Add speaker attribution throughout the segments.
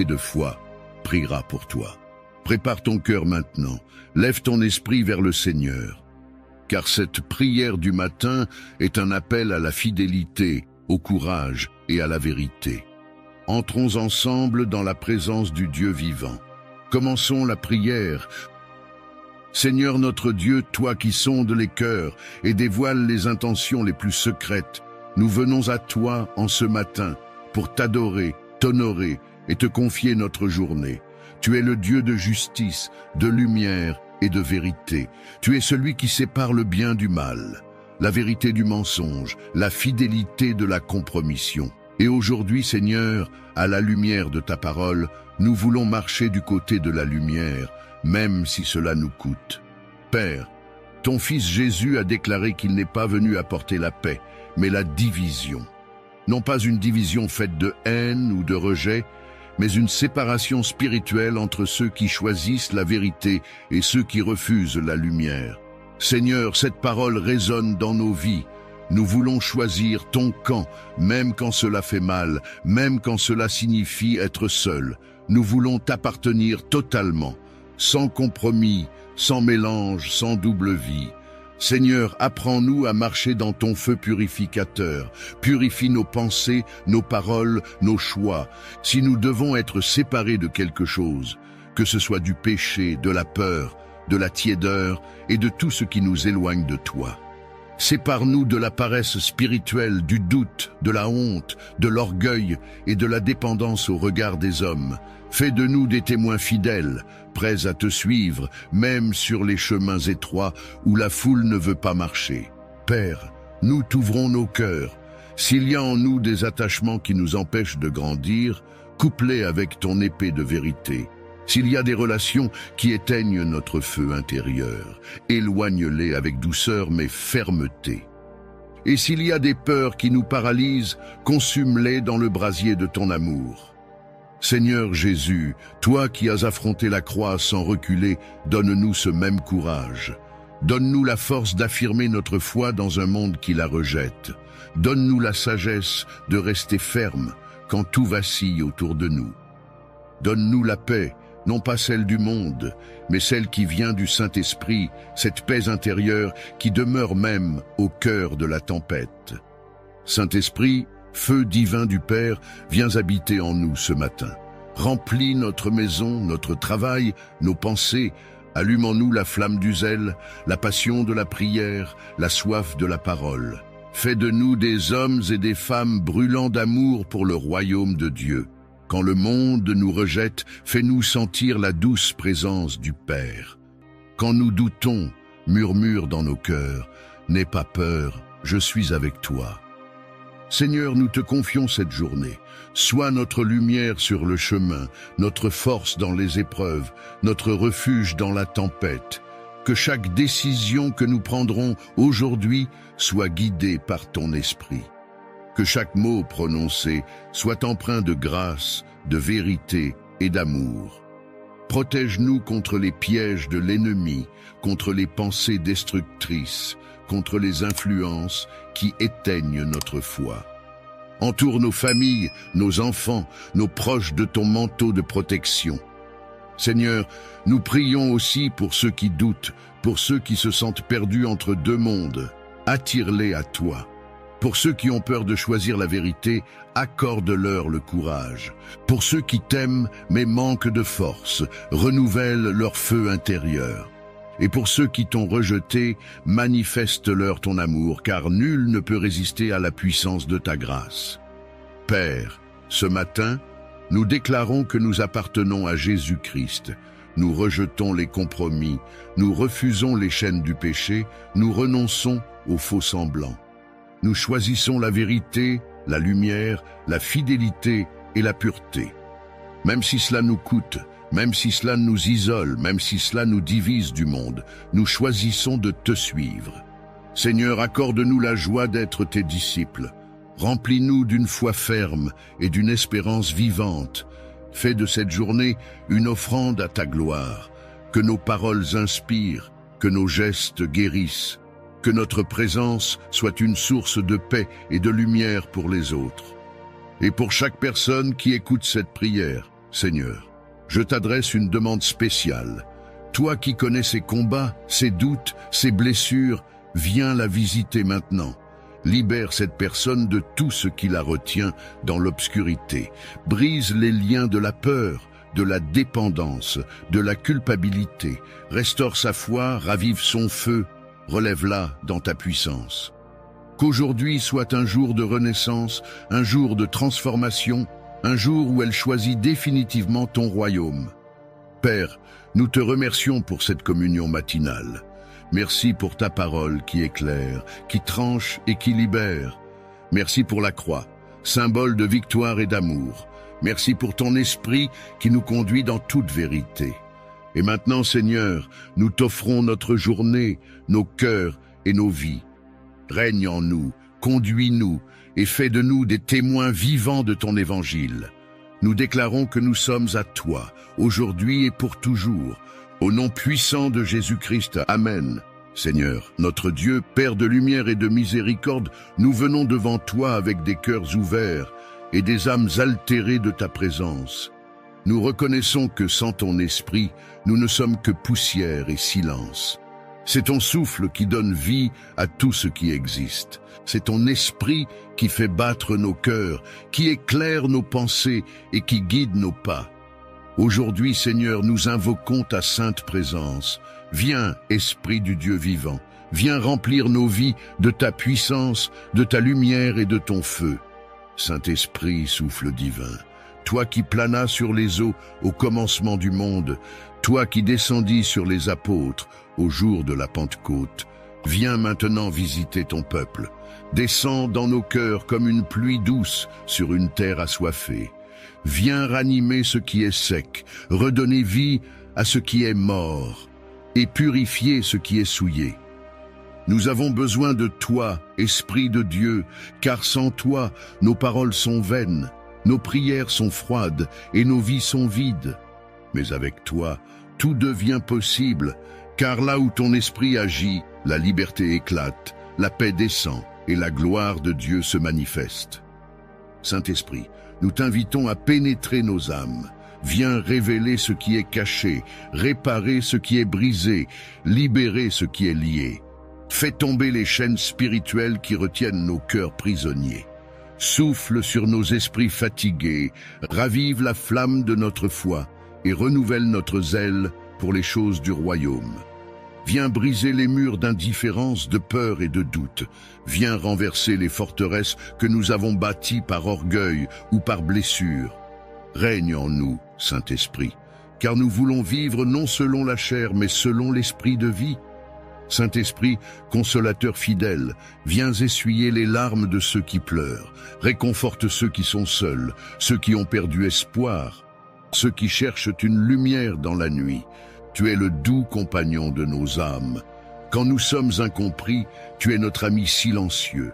Speaker 1: de foi priera pour toi. Prépare ton cœur maintenant, lève ton esprit vers le Seigneur, car cette prière du matin est un appel à la fidélité, au courage et à la vérité. Entrons ensemble dans la présence du Dieu vivant. Commençons la prière. Seigneur notre Dieu, toi qui sondes les cœurs et dévoiles les intentions les plus secrètes, nous venons à toi en ce matin pour t'adorer, t'honorer et te confier notre journée. Tu es le Dieu de justice, de lumière et de vérité. Tu es celui qui sépare le bien du mal, la vérité du mensonge, la fidélité de la compromission. Et aujourd'hui, Seigneur, à la lumière de ta parole, nous voulons marcher du côté de la lumière, même si cela nous coûte. Père, ton Fils Jésus a déclaré qu'il n'est pas venu apporter la paix, mais la division. Non pas une division faite de haine ou de rejet, mais une séparation spirituelle entre ceux qui choisissent la vérité et ceux qui refusent la lumière. Seigneur, cette parole résonne dans nos vies. Nous voulons choisir ton camp, même quand cela fait mal, même quand cela signifie être seul. Nous voulons t'appartenir totalement, sans compromis, sans mélange, sans double vie. Seigneur, apprends-nous à marcher dans ton feu purificateur. Purifie nos pensées, nos paroles, nos choix. Si nous devons être séparés de quelque chose, que ce soit du péché, de la peur, de la tiédeur et de tout ce qui nous éloigne de toi. Sépare-nous de la paresse spirituelle, du doute, de la honte, de l'orgueil et de la dépendance au regard des hommes. Fais de nous des témoins fidèles, prêts à te suivre, même sur les chemins étroits où la foule ne veut pas marcher. Père, nous t'ouvrons nos cœurs. S'il y a en nous des attachements qui nous empêchent de grandir, coupe-les avec ton épée de vérité. S'il y a des relations qui éteignent notre feu intérieur, éloigne-les avec douceur mais fermeté. Et s'il y a des peurs qui nous paralysent, consume-les dans le brasier de ton amour. Seigneur Jésus, toi qui as affronté la croix sans reculer, donne-nous ce même courage. Donne-nous la force d'affirmer notre foi dans un monde qui la rejette. Donne-nous la sagesse de rester ferme quand tout vacille autour de nous. Donne-nous la paix, non pas celle du monde, mais celle qui vient du Saint-Esprit, cette paix intérieure qui demeure même au cœur de la tempête. Saint-Esprit, feu divin du Père, viens habiter en nous ce matin. Remplis notre maison, notre travail, nos pensées. Allume en nous la flamme du zèle, la passion de la prière, la soif de la parole. Fais de nous des hommes et des femmes brûlants d'amour pour le royaume de Dieu. Quand le monde nous rejette, fais-nous sentir la douce présence du Père. Quand nous doutons, murmure dans nos cœurs, n'aie pas peur, je suis avec toi. Seigneur, nous te confions cette journée. Sois notre lumière sur le chemin, notre force dans les épreuves, notre refuge dans la tempête. Que chaque décision que nous prendrons aujourd'hui soit guidée par ton esprit. Que chaque mot prononcé soit empreint de grâce, de vérité et d'amour. Protège-nous contre les pièges de l'ennemi, contre les pensées destructrices, contre les influences qui éteignent notre foi. Entoure nos familles, nos enfants, nos proches de ton manteau de protection. Seigneur, nous prions aussi pour ceux qui doutent, pour ceux qui se sentent perdus entre deux mondes. Attire-les à toi. Pour ceux qui ont peur de choisir la vérité, accorde-leur le courage. Pour ceux qui t'aiment mais manquent de force, renouvelle leur feu intérieur. Et pour ceux qui t'ont rejeté, manifeste-leur ton amour, car nul ne peut résister à la puissance de ta grâce. Père, ce matin, nous déclarons que nous appartenons à Jésus-Christ. Nous rejetons les compromis, nous refusons les chaînes du péché, nous renonçons aux faux semblants. Nous choisissons la vérité, la lumière, la fidélité et la pureté. Même si cela nous coûte, même si cela nous isole, même si cela nous divise du monde, nous choisissons de te suivre. Seigneur, accorde-nous la joie d'être tes disciples. Remplis-nous d'une foi ferme et d'une espérance vivante. Fais de cette journée une offrande à ta gloire. Que nos paroles inspirent, que nos gestes guérissent, que notre présence soit une source de paix et de lumière pour les autres. Et pour chaque personne qui écoute cette prière, Seigneur, je t'adresse une demande spéciale. Toi qui connais ses combats, ses doutes, ses blessures, viens la visiter maintenant. Libère cette personne de tout ce qui la retient dans l'obscurité. Brise les liens de la peur, de la dépendance, de la culpabilité. Restaure sa foi, ravive son feu, relève-la dans ta puissance. Qu'aujourd'hui soit un jour de renaissance, un jour de transformation, un jour où elle choisit définitivement ton royaume. Père, nous te remercions pour cette communion matinale. Merci pour ta parole qui éclaire, qui tranche et qui libère. Merci pour la croix, symbole de victoire et d'amour. Merci pour ton esprit qui nous conduit dans toute vérité. Et maintenant, Seigneur, nous t'offrons notre journée, nos cœurs et nos vies. Règne en nous, conduis-nous et fais de nous des témoins vivants de ton évangile. Nous déclarons que nous sommes à toi, aujourd'hui et pour toujours. Au nom puissant de Jésus-Christ, Amen. Seigneur, notre Dieu, Père de lumière et de miséricorde, nous venons devant toi avec des cœurs ouverts et des âmes altérées de ta présence. Nous reconnaissons que sans ton esprit, nous ne sommes que poussière et silence. C'est ton souffle qui donne vie à tout ce qui existe. C'est ton esprit qui fait battre nos cœurs, qui éclaire nos pensées et qui guide nos pas. Aujourd'hui, Seigneur, nous invoquons ta sainte présence. Viens, Esprit du Dieu vivant, viens remplir nos vies de ta puissance, de ta lumière et de ton feu. Saint-Esprit, souffle divin, toi qui planas sur les eaux au commencement du monde, toi qui descendis sur les apôtres au jour de la Pentecôte, viens maintenant visiter ton peuple. Descends dans nos cœurs comme une pluie douce sur une terre assoiffée. Viens ranimer ce qui est sec, redonner vie à ce qui est mort, et purifier ce qui est souillé. Nous avons besoin de toi, Esprit de Dieu, car sans toi, nos paroles sont vaines, nos prières sont froides et nos vies sont vides. Mais avec toi, tout devient possible, car là où ton esprit agit, la liberté éclate, la paix descend et la gloire de Dieu se manifeste. Saint-Esprit, nous t'invitons à pénétrer nos âmes. Viens révéler ce qui est caché, réparer ce qui est brisé, libérer ce qui est lié. Fais tomber les chaînes spirituelles qui retiennent nos cœurs prisonniers. Souffle sur nos esprits fatigués, ravive la flamme de notre foi et renouvelle notre zèle pour les choses du royaume. Viens briser les murs d'indifférence, de peur et de doute. Viens renverser les forteresses que nous avons bâties par orgueil ou par blessure. Règne en nous, Saint-Esprit, car nous voulons vivre non selon la chair, mais selon l'esprit de vie. Saint-Esprit, consolateur fidèle, viens essuyer les larmes de ceux qui pleurent, réconforte ceux qui sont seuls, ceux qui ont perdu espoir, ceux qui cherchent une lumière dans la nuit. Tu es le doux compagnon de nos âmes. Quand nous sommes incompris, tu es notre ami silencieux.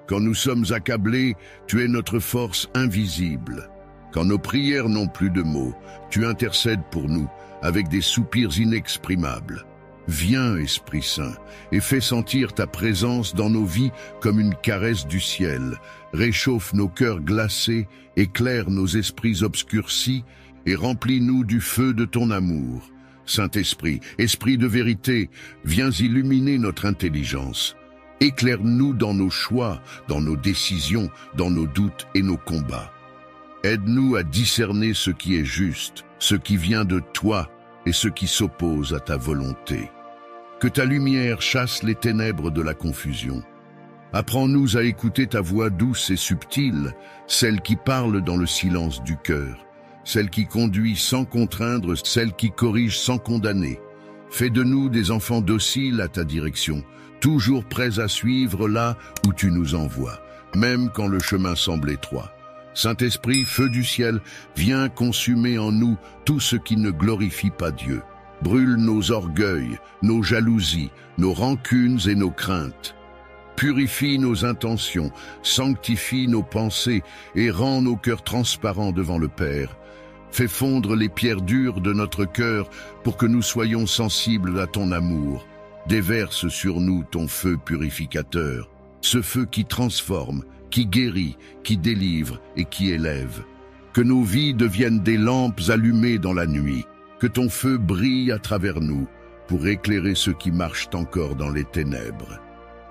Speaker 1: Quand nous sommes accablés, tu es notre force invisible. Quand nos prières n'ont plus de mots, tu intercèdes pour nous avec des soupirs inexprimables. Viens, Esprit Saint, et fais sentir ta présence dans nos vies comme une caresse du ciel. Réchauffe nos cœurs glacés, éclaire nos esprits obscurcis et remplis-nous du feu de ton amour. Saint-Esprit, Esprit de vérité, viens illuminer notre intelligence. Éclaire-nous dans nos choix, dans nos décisions, dans nos doutes et nos combats. Aide-nous à discerner ce qui est juste, ce qui vient de toi et ce qui s'oppose à ta volonté. Que ta lumière chasse les ténèbres de la confusion. Apprends-nous à écouter ta voix douce et subtile, celle qui parle dans le silence du cœur, celle qui conduit sans contraindre, celle qui corrige sans condamner. Fais de nous des enfants dociles à ta direction, toujours prêts à suivre là où tu nous envoies, même quand le chemin semble étroit. Saint-Esprit, feu du ciel, viens consumer en nous tout ce qui ne glorifie pas Dieu. Brûle nos orgueils, nos jalousies, nos rancunes et nos craintes. Purifie nos intentions, sanctifie nos pensées et rend nos cœurs transparents devant le Père. Fais fondre les pierres dures de notre cœur pour que nous soyons sensibles à ton amour. Déverse sur nous ton feu purificateur, ce feu qui transforme, qui guérit, qui délivre et qui élève. Que nos vies deviennent des lampes allumées dans la nuit, que ton feu brille à travers nous pour éclairer ceux qui marchent encore dans les ténèbres.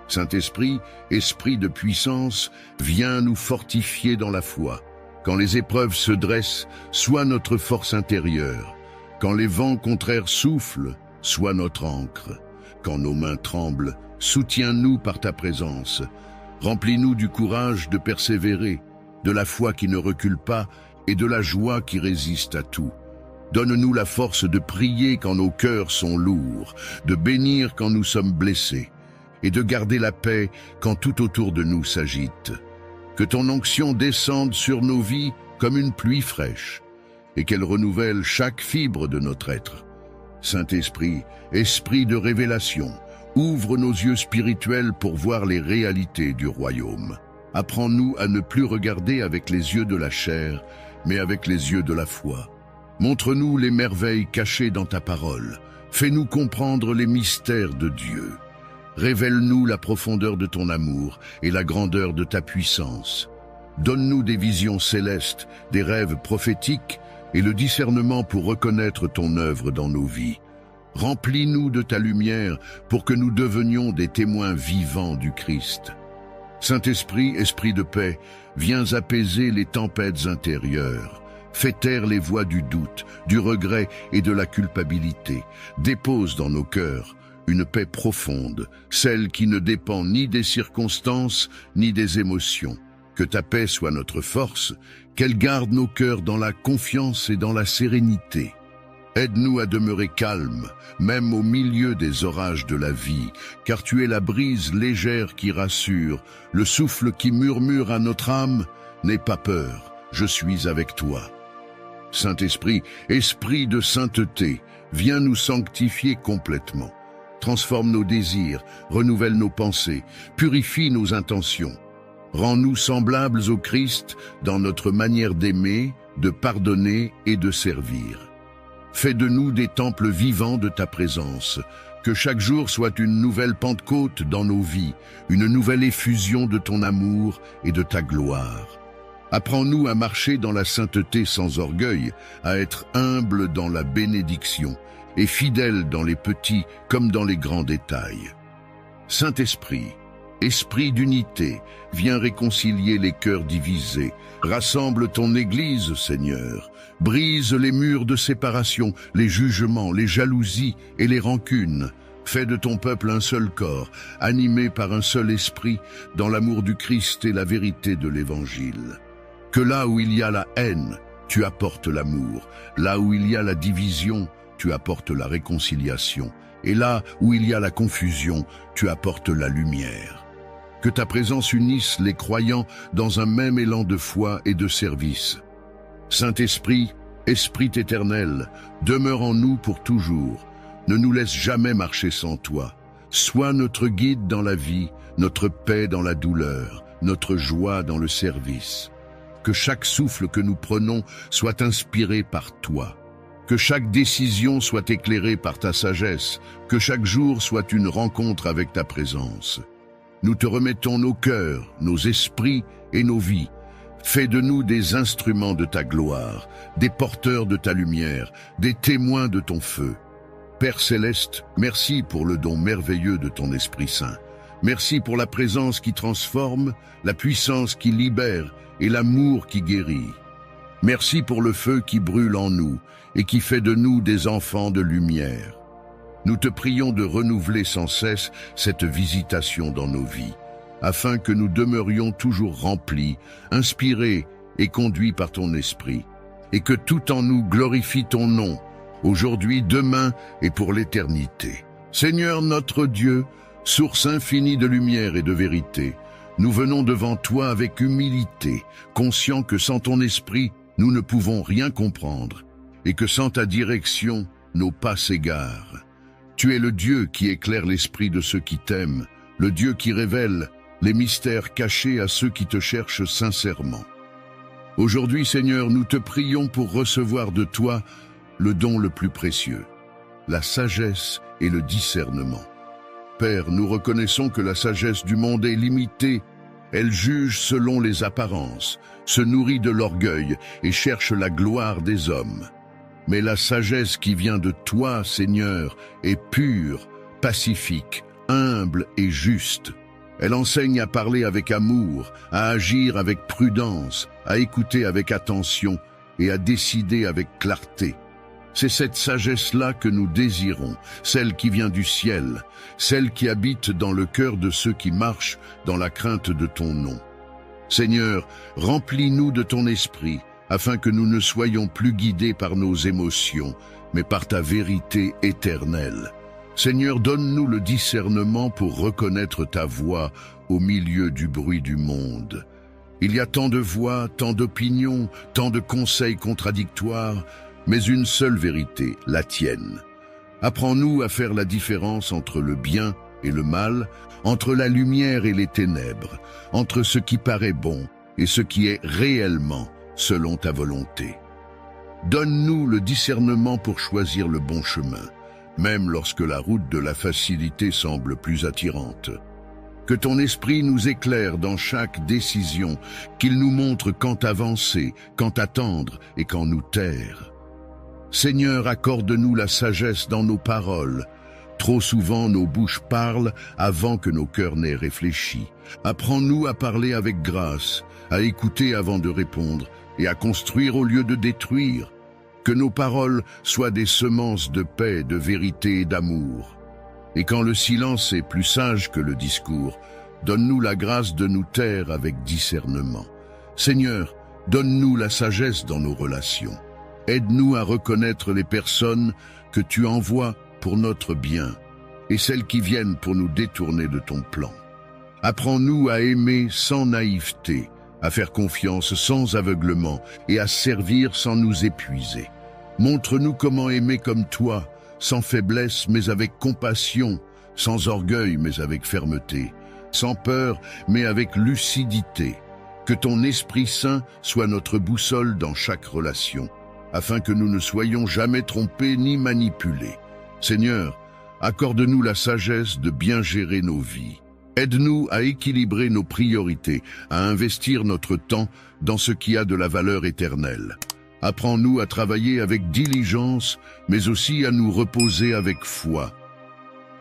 Speaker 1: Saint-Esprit, esprit de puissance, viens nous fortifier dans la foi. Quand les épreuves se dressent, sois notre force intérieure. Quand les vents contraires soufflent, sois notre ancre. Quand nos mains tremblent, soutiens-nous par ta présence. Remplis-nous du courage de persévérer, de la foi qui ne recule pas et de la joie qui résiste à tout. Donne-nous la force de prier quand nos cœurs sont lourds, de bénir quand nous sommes blessés, et de garder la paix quand tout autour de nous s'agite. Que ton onction descende sur nos vies comme une pluie fraîche, et qu'elle renouvelle chaque fibre de notre être. Saint-Esprit, esprit de révélation, ouvre nos yeux spirituels pour voir les réalités du royaume. Apprends-nous à ne plus regarder avec les yeux de la chair, mais avec les yeux de la foi. Montre-nous les merveilles cachées dans ta parole. Fais-nous comprendre les mystères de Dieu. Révèle-nous la profondeur de ton amour et la grandeur de ta puissance. Donne-nous des visions célestes, des rêves prophétiques et le discernement pour reconnaître ton œuvre dans nos vies. Remplis-nous de ta lumière pour que nous devenions des témoins vivants du Christ. Saint-Esprit, esprit de paix, viens apaiser les tempêtes intérieures. Fais taire les voix du doute, du regret et de la culpabilité. Dépose dans nos cœurs une paix profonde, celle qui ne dépend ni des circonstances ni des émotions. Que ta paix soit notre force, qu'elle garde nos cœurs dans la confiance et dans la sérénité. Aide-nous à demeurer calmes, même au milieu des orages de la vie, car tu es la brise légère qui rassure, le souffle qui murmure à notre âme. N'aie pas peur, je suis avec toi. Saint-Esprit, esprit de sainteté, viens nous sanctifier complètement. Transforme nos désirs, renouvelle nos pensées, purifie nos intentions. Rends-nous semblables au Christ dans notre manière d'aimer, de pardonner et de servir. Fais de nous des temples vivants de ta présence. Que chaque jour soit une nouvelle Pentecôte dans nos vies, une nouvelle effusion de ton amour et de ta gloire. Apprends-nous à marcher dans la sainteté sans orgueil, à être humble dans la bénédiction et fidèle dans les petits comme dans les grands détails. Saint-Esprit, esprit d'unité, viens réconcilier les cœurs divisés. Rassemble ton Église, Seigneur. Brise les murs de séparation, les jugements, les jalousies et les rancunes. Fais de ton peuple un seul corps, animé par un seul esprit, dans l'amour du Christ et la vérité de l'Évangile. Que là où il y a la haine, tu apportes l'amour. Là où il y a la division, tu apportes la réconciliation. Et là où il y a la confusion, tu apportes la lumière. Que ta présence unisse les croyants dans un même élan de foi et de service. Saint-Esprit, Esprit éternel, demeure en nous pour toujours. Ne nous laisse jamais marcher sans toi. Sois notre guide dans la vie, notre paix dans la douleur, notre joie dans le service. Que chaque souffle que nous prenons soit inspiré par toi. Que chaque décision soit éclairée par ta sagesse. Que chaque jour soit une rencontre avec ta présence. Nous te remettons nos cœurs, nos esprits et nos vies. Fais de nous des instruments de ta gloire, des porteurs de ta lumière, des témoins de ton feu. Père céleste, merci pour le don merveilleux de ton Esprit Saint. Merci pour la présence qui transforme, la puissance qui libère et l'amour qui guérit. Merci pour le feu qui brûle en nous et qui fait de nous des enfants de lumière. Nous te prions de renouveler sans cesse cette visitation dans nos vies, afin que nous demeurions toujours remplis, inspirés et conduits par ton esprit, et que tout en nous glorifie ton nom, aujourd'hui, demain et pour l'éternité. Seigneur notre Dieu, source infinie de lumière et de vérité, nous venons devant toi avec humilité, conscients que sans ton esprit, nous ne pouvons rien comprendre, et que sans ta direction, nos pas s'égarent. Tu es le Dieu qui éclaire l'esprit de ceux qui t'aiment, le Dieu qui révèle les mystères cachés à ceux qui te cherchent sincèrement. Aujourd'hui, Seigneur, nous te prions pour recevoir de toi le don le plus précieux, la sagesse et le discernement. Père, nous reconnaissons que la sagesse du monde est limitée Elle juge selon les apparences, se nourrit de l'orgueil et cherche la gloire des hommes. Mais la sagesse qui vient de toi, Seigneur, est pure, pacifique, humble et juste. Elle enseigne à parler avec amour, à agir avec prudence, à écouter avec attention et à décider avec clarté. C'est cette sagesse-là que nous désirons, celle qui vient du ciel, celle qui habite dans le cœur de ceux qui marchent dans la crainte de ton nom. Seigneur, remplis-nous de ton esprit, afin que nous ne soyons plus guidés par nos émotions, mais par ta vérité éternelle. Seigneur, donne-nous le discernement pour reconnaître ta voix au milieu du bruit du monde. Il y a tant de voix, tant d'opinions, tant de conseils contradictoires, mais une seule vérité, la tienne. Apprends-nous à faire la différence entre le bien et le mal, entre la lumière et les ténèbres, entre ce qui paraît bon et ce qui est réellement selon ta volonté. Donne-nous le discernement pour choisir le bon chemin, même lorsque la route de la facilité semble plus attirante. Que ton esprit nous éclaire dans chaque décision, qu'il nous montre quand avancer, quand attendre et quand nous taire. Seigneur, accorde-nous la sagesse dans nos paroles. Trop souvent, nos bouches parlent avant que nos cœurs n'aient réfléchi. Apprends-nous à parler avec grâce, à écouter avant de répondre et à construire au lieu de détruire. Que nos paroles soient des semences de paix, de vérité et d'amour. Et quand le silence est plus sage que le discours, donne-nous la grâce de nous taire avec discernement. Seigneur, donne-nous la sagesse dans nos relations. Aide-nous à reconnaître les personnes que tu envoies pour notre bien et celles qui viennent pour nous détourner de ton plan. Apprends-nous à aimer sans naïveté, à faire confiance sans aveuglement et à servir sans nous épuiser. Montre-nous comment aimer comme toi, sans faiblesse mais avec compassion, sans orgueil mais avec fermeté, sans peur mais avec lucidité. Que ton Esprit Saint soit notre boussole dans chaque relation, afin que nous ne soyons jamais trompés ni manipulés. Seigneur, accorde-nous la sagesse de bien gérer nos vies. Aide-nous à équilibrer nos priorités, à investir notre temps dans ce qui a de la valeur éternelle. Apprends-nous à travailler avec diligence, mais aussi à nous reposer avec foi.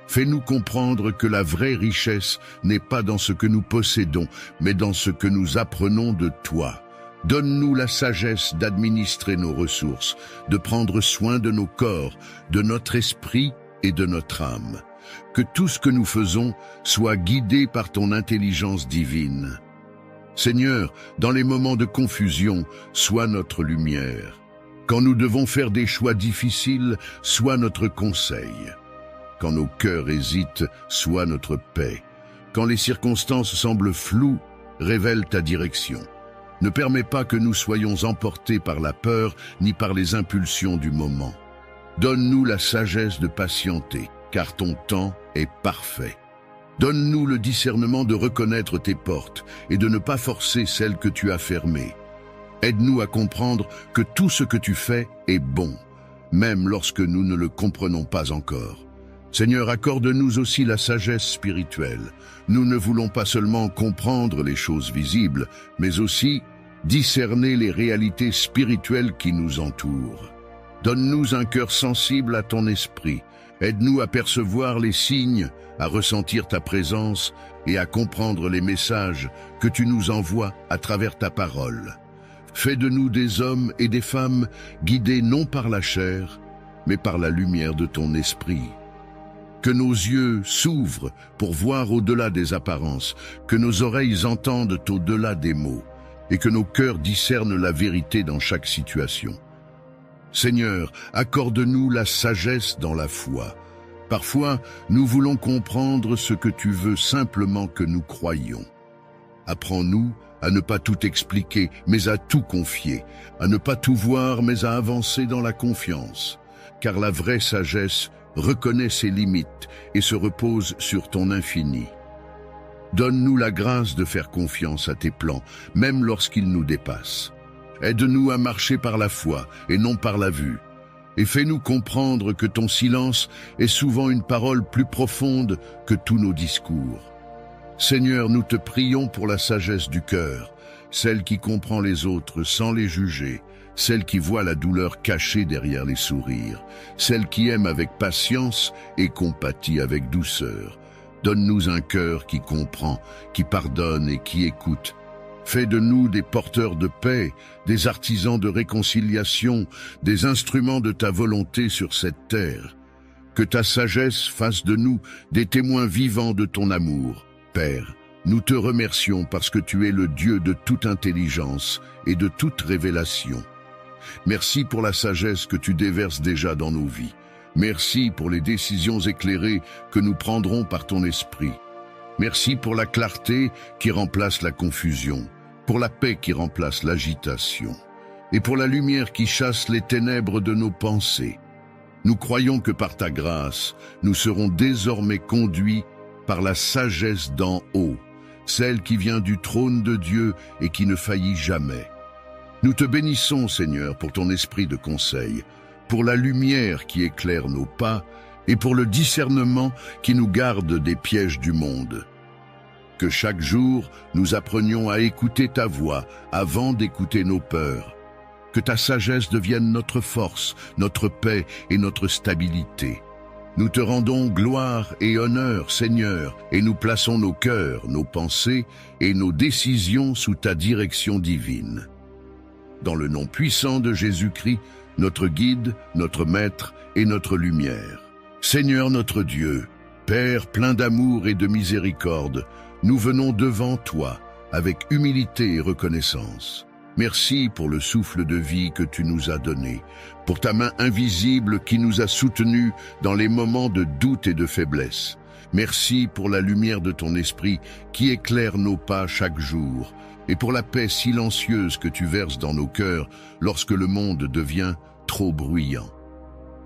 Speaker 1: Fais-nous comprendre que la vraie richesse n'est pas dans ce que nous possédons, mais dans ce que nous apprenons de toi. Donne-nous la sagesse d'administrer nos ressources, de prendre soin de nos corps, de notre esprit et de notre âme. Que tout ce que nous faisons soit guidé par ton intelligence divine. Seigneur, dans les moments de confusion, sois notre lumière. Quand nous devons faire des choix difficiles, sois notre conseil. Quand nos cœurs hésitent, sois notre paix. Quand les circonstances semblent floues, révèle ta direction. Ne permets pas que nous soyons emportés par la peur ni par les impulsions du moment. Donne-nous la sagesse de patienter, car ton temps est parfait. Donne-nous le discernement de reconnaître tes portes et de ne pas forcer celles que tu as fermées. Aide-nous à comprendre que tout ce que tu fais est bon, même lorsque nous ne le comprenons pas encore. Seigneur, accorde-nous aussi la sagesse spirituelle. Nous ne voulons pas seulement comprendre les choses visibles, mais aussi discerner les réalités spirituelles qui nous entourent. Donne-nous un cœur sensible à ton esprit. Aide-nous à percevoir les signes, à ressentir ta présence et à comprendre les messages que tu nous envoies à travers ta parole. Fais de nous des hommes et des femmes guidés non par la chair, mais par la lumière de ton esprit. Que nos yeux s'ouvrent pour voir au-delà des apparences, que nos oreilles entendent au-delà des mots, et que nos cœurs discernent la vérité dans chaque situation. Seigneur, accorde-nous la sagesse dans la foi. Parfois, nous voulons comprendre ce que tu veux simplement que nous croyions. Apprends-nous à ne pas tout expliquer, mais à tout confier, à ne pas tout voir, mais à avancer dans la confiance. Car la vraie sagesse reconnaît ses limites et se repose sur ton infini. Donne-nous la grâce de faire confiance à tes plans, même lorsqu'ils nous dépassent. Aide-nous à marcher par la foi et non par la vue. Et fais-nous comprendre que ton silence est souvent une parole plus profonde que tous nos discours. Seigneur, nous te prions pour la sagesse du cœur, celle qui comprend les autres sans les juger, celle qui voit la douleur cachée derrière les sourires, celle qui aime avec patience et compatit avec douceur. Donne-nous un cœur qui comprend, qui pardonne et qui écoute. Fais de nous des porteurs de paix, des artisans de réconciliation, des instruments de ta volonté sur cette terre. Que ta sagesse fasse de nous des témoins vivants de ton amour. Père, nous te remercions parce que tu es le Dieu de toute intelligence et de toute révélation. Merci pour la sagesse que tu déverses déjà dans nos vies. Merci pour les décisions éclairées que nous prendrons par ton esprit. Merci pour la clarté qui remplace la confusion, pour la paix qui remplace l'agitation, et pour la lumière qui chasse les ténèbres de nos pensées. Nous croyons que par ta grâce, nous serons désormais conduits par la sagesse d'en haut, celle qui vient du trône de Dieu et qui ne faillit jamais. Nous te bénissons, Seigneur, pour ton esprit de conseil, pour la lumière qui éclaire nos pas et pour le discernement qui nous garde des pièges du monde. Que chaque jour, nous apprenions à écouter ta voix avant d'écouter nos peurs. Que ta sagesse devienne notre force, notre paix et notre stabilité. Nous te rendons gloire et honneur, Seigneur, et nous plaçons nos cœurs, nos pensées et nos décisions sous ta direction divine. Dans le nom puissant de Jésus-Christ, notre guide, notre maître et notre lumière. Seigneur notre Dieu, Père plein d'amour et de miséricorde, nous venons devant toi avec humilité et reconnaissance. Merci pour le souffle de vie que tu nous as donné, pour ta main invisible qui nous a soutenus dans les moments de doute et de faiblesse. Merci pour la lumière de ton esprit qui éclaire nos pas chaque jour, et pour la paix silencieuse que tu verses dans nos cœurs lorsque le monde devient trop bruyant.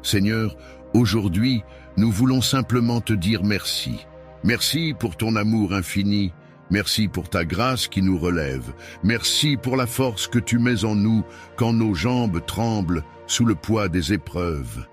Speaker 1: Seigneur, aujourd'hui, nous voulons simplement te dire merci. Merci pour ton amour infini. Merci pour ta grâce qui nous relève. Merci pour la force que tu mets en nous quand nos jambes tremblent sous le poids des épreuves.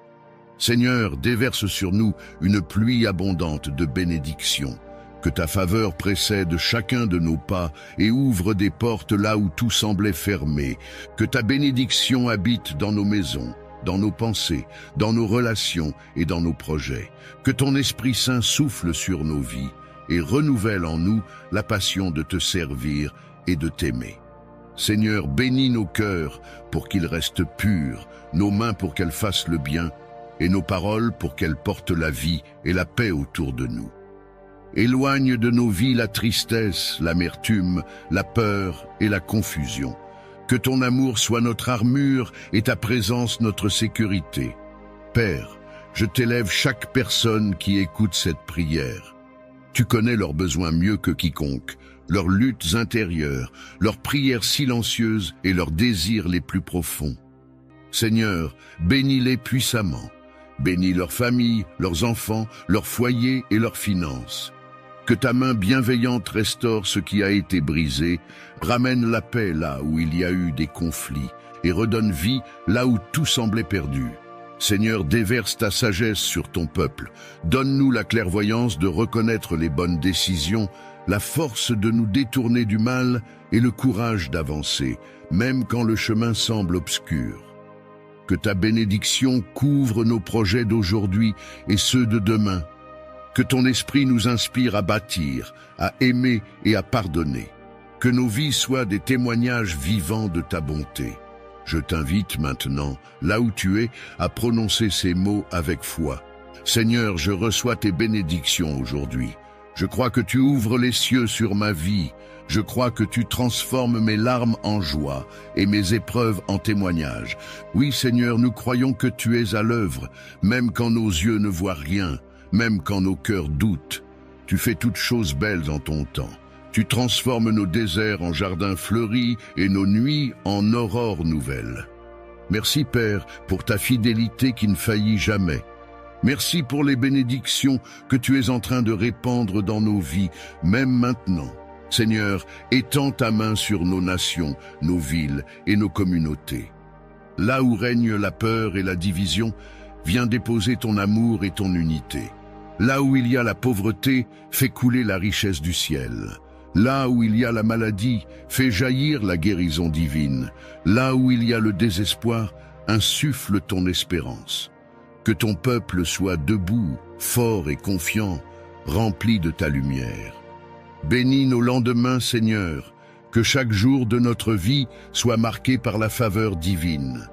Speaker 1: Seigneur, déverse sur nous une pluie abondante de bénédictions. Que ta faveur précède chacun de nos pas et ouvre des portes là où tout semblait fermé. Que ta bénédiction habite dans nos maisons, dans nos pensées, dans nos relations et dans nos projets. Que ton Esprit Saint souffle sur nos vies et renouvelle en nous la passion de te servir et de t'aimer. Seigneur, bénis nos cœurs pour qu'ils restent purs, nos mains pour qu'elles fassent le bien et nos paroles pour qu'elles portent la vie et la paix autour de nous. Éloigne de nos vies la tristesse, l'amertume, la peur et la confusion. Que ton amour soit notre armure et ta présence notre sécurité. Père, je t'élève chaque personne qui écoute cette prière. Tu connais leurs besoins mieux que quiconque, leurs luttes intérieures, leurs prières silencieuses et leurs désirs les plus profonds. Seigneur, bénis-les puissamment. Bénis leurs familles, leurs enfants, leurs foyers et leurs finances. Que ta main bienveillante restaure ce qui a été brisé, ramène la paix là où il y a eu des conflits et redonne vie là où tout semblait perdu. Seigneur, déverse ta sagesse sur ton peuple. Donne-nous la clairvoyance de reconnaître les bonnes décisions, la force de nous détourner du mal et le courage d'avancer, même quand le chemin semble obscur. Que ta bénédiction couvre nos projets d'aujourd'hui et ceux de demain. Que ton esprit nous inspire à bâtir, à aimer et à pardonner. Que nos vies soient des témoignages vivants de ta bonté. Je t'invite maintenant, là où tu es, à prononcer ces mots avec foi. Seigneur, je reçois tes bénédictions aujourd'hui. Je crois que tu ouvres les cieux sur ma vie. Je crois que tu transformes mes larmes en joie et mes épreuves en témoignages. Oui, Seigneur, nous croyons que tu es à l'œuvre, même quand nos yeux ne voient rien. Même quand nos cœurs doutent, tu fais toutes choses belles en ton temps. Tu transformes nos déserts en jardins fleuris et nos nuits en aurores nouvelles. Merci Père pour ta fidélité qui ne faillit jamais. Merci pour les bénédictions que tu es en train de répandre dans nos vies, même maintenant. Seigneur, étends ta main sur nos nations, nos villes et nos communautés. Là où règne la peur et la division, viens déposer ton amour et ton unité. Là où il y a la pauvreté, fais couler la richesse du ciel. Là où il y a la maladie, fais jaillir la guérison divine. Là où il y a le désespoir, insuffle ton espérance. Que ton peuple soit debout, fort et confiant, rempli de ta lumière. Bénis nos lendemains, Seigneur, que chaque jour de notre vie soit marqué par la faveur divine.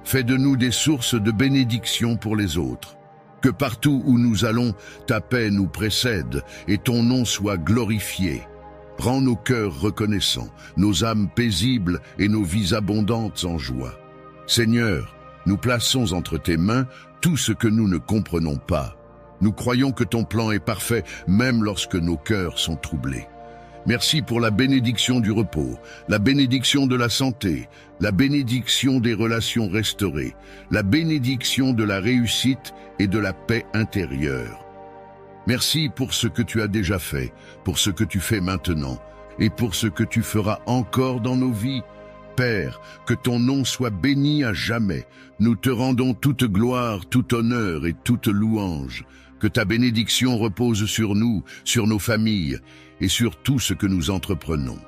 Speaker 1: Fais de nous des sources de bénédiction pour les autres. Que partout où nous allons, ta paix nous précède et ton nom soit glorifié. Rends nos cœurs reconnaissants, nos âmes paisibles et nos vies abondantes en joie. Seigneur, nous plaçons entre tes mains tout ce que nous ne comprenons pas. Nous croyons que ton plan est parfait, même lorsque nos cœurs sont troublés. Merci pour la bénédiction du repos, la bénédiction de la santé, la bénédiction des relations restaurées, la bénédiction de la réussite et de la paix intérieure. Merci pour ce que tu as déjà fait, pour ce que tu fais maintenant et pour ce que tu feras encore dans nos vies. Père, que ton nom soit béni à jamais. Nous te rendons toute gloire, tout honneur et toute louange. Que ta bénédiction repose sur nous, sur nos familles et sur tout ce que nous entreprenons.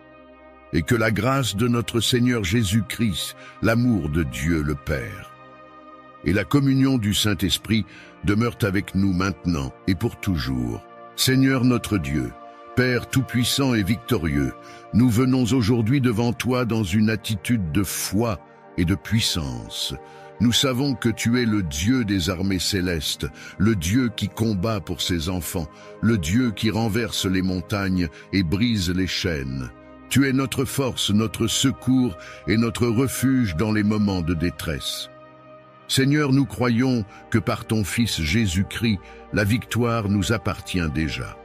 Speaker 1: Et que la grâce de notre Seigneur Jésus-Christ, l'amour de Dieu le Père et la communion du Saint-Esprit demeurent avec nous maintenant et pour toujours. Seigneur notre Dieu, Père tout-puissant et victorieux, nous venons aujourd'hui devant toi dans une attitude de foi et de puissance. Nous savons que tu es le Dieu des armées célestes, le Dieu qui combat pour ses enfants, le Dieu qui renverse les montagnes et brise les chaînes. Tu es notre force, notre secours et notre refuge dans les moments de détresse. Seigneur, nous croyons que par ton Fils Jésus-Christ, la victoire nous appartient déjà.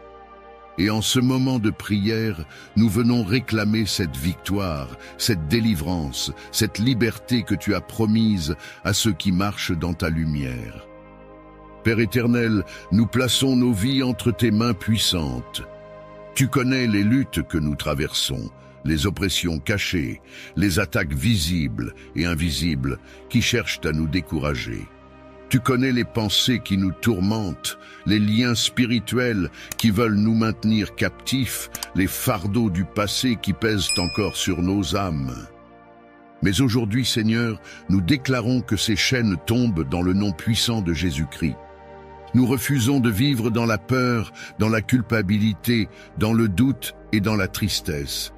Speaker 1: Et en ce moment de prière, nous venons réclamer cette victoire, cette délivrance, cette liberté que tu as promise à ceux qui marchent dans ta lumière. Père éternel, nous plaçons nos vies entre tes mains puissantes. Tu connais les luttes que nous traversons, les oppressions cachées, les attaques visibles et invisibles qui cherchent à nous décourager. Tu connais les pensées qui nous tourmentent, les liens spirituels qui veulent nous maintenir captifs, les fardeaux du passé qui pèsent encore sur nos âmes. Mais aujourd'hui, Seigneur, nous déclarons que ces chaînes tombent dans le nom puissant de Jésus-Christ. Nous refusons de vivre dans la peur, dans la culpabilité, dans le doute et dans la tristesse.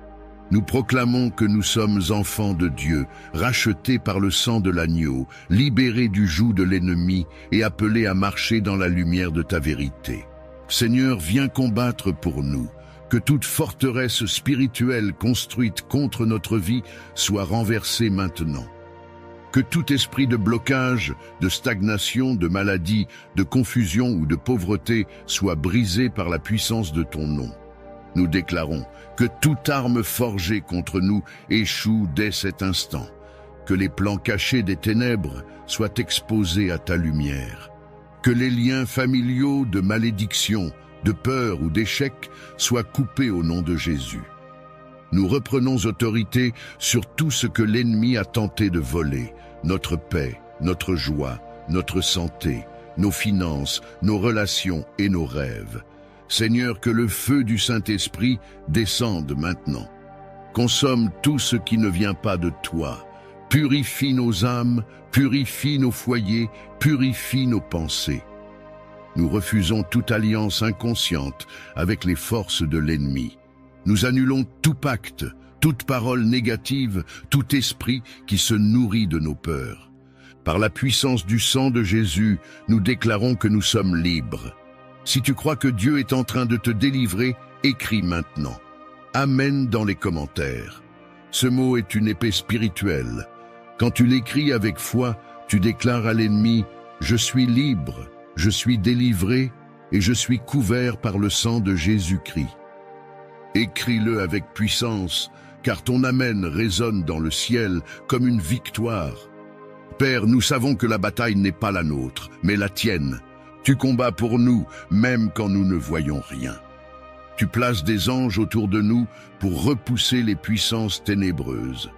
Speaker 1: Nous proclamons que nous sommes enfants de Dieu, rachetés par le sang de l'agneau, libérés du joug de l'ennemi et appelés à marcher dans la lumière de ta vérité. Seigneur, viens combattre pour nous, que toute forteresse spirituelle construite contre notre vie soit renversée maintenant. Que tout esprit de blocage, de stagnation, de maladie, de confusion ou de pauvreté soit brisé par la puissance de ton nom. Nous déclarons que toute arme forgée contre nous échoue dès cet instant, que les plans cachés des ténèbres soient exposés à ta lumière, que les liens familiaux de malédiction, de peur ou d'échec soient coupés au nom de Jésus. Nous reprenons autorité sur tout ce que l'ennemi a tenté de voler, notre paix, notre joie, notre santé, nos finances, nos relations et nos rêves. Seigneur, que le feu du Saint-Esprit descende maintenant. Consomme tout ce qui ne vient pas de toi. Purifie nos âmes, purifie nos foyers, purifie nos pensées. Nous refusons toute alliance inconsciente avec les forces de l'ennemi. Nous annulons tout pacte, toute parole négative, tout esprit qui se nourrit de nos peurs. Par la puissance du sang de Jésus, nous déclarons que nous sommes libres. Si tu crois que Dieu est en train de te délivrer, écris maintenant. Amen dans les commentaires. Ce mot est une épée spirituelle. Quand tu l'écris avec foi, tu déclares à l'ennemi « Je suis libre, je suis délivré et je suis couvert par le sang de Jésus-Christ ». Écris-le avec puissance, car ton Amen résonne dans le ciel comme une victoire. Père, nous savons que la bataille n'est pas la nôtre, mais la tienne. Tu combats pour nous, même quand nous ne voyons rien. Tu places des anges autour de nous pour repousser les puissances ténébreuses.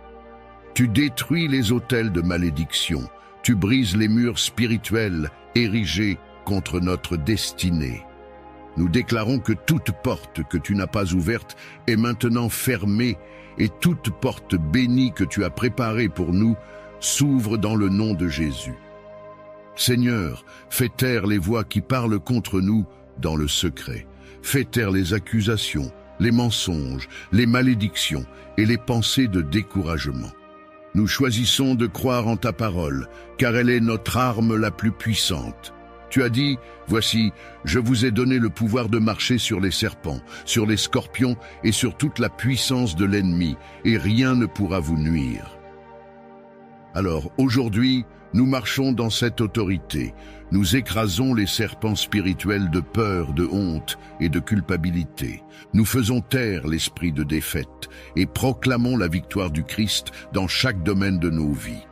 Speaker 1: Tu détruis les autels de malédiction. Tu brises les murs spirituels érigés contre notre destinée. Nous déclarons que toute porte que tu n'as pas ouverte est maintenant fermée et toute porte bénie que tu as préparée pour nous s'ouvre dans le nom de Jésus. Seigneur, fais taire les voix qui parlent contre nous dans le secret. Fais taire les accusations, les mensonges, les malédictions et les pensées de découragement. Nous choisissons de croire en ta parole, car elle est notre arme la plus puissante. Tu as dit, voici, je vous ai donné le pouvoir de marcher sur les serpents, sur les scorpions et sur toute la puissance de l'ennemi, et rien ne pourra vous nuire. Alors, aujourd'hui, nous marchons dans cette autorité. Nous écrasons les serpents spirituels de peur, de honte et de culpabilité. Nous faisons taire l'esprit de défaite et proclamons la victoire du Christ dans chaque domaine de nos vies.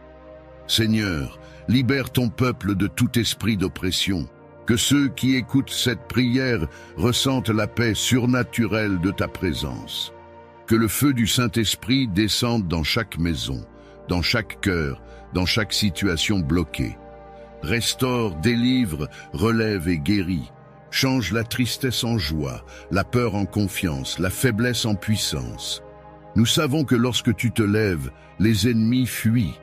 Speaker 1: Seigneur, libère ton peuple de tout esprit d'oppression. Que ceux qui écoutent cette prière ressentent la paix surnaturelle de ta présence. Que le feu du Saint-Esprit descende dans chaque maison, dans chaque cœur, dans chaque situation bloquée. Restaure, délivre, relève et guérit. Change la tristesse en joie, la peur en confiance, la faiblesse en puissance. Nous savons que lorsque tu te lèves, les ennemis fuient.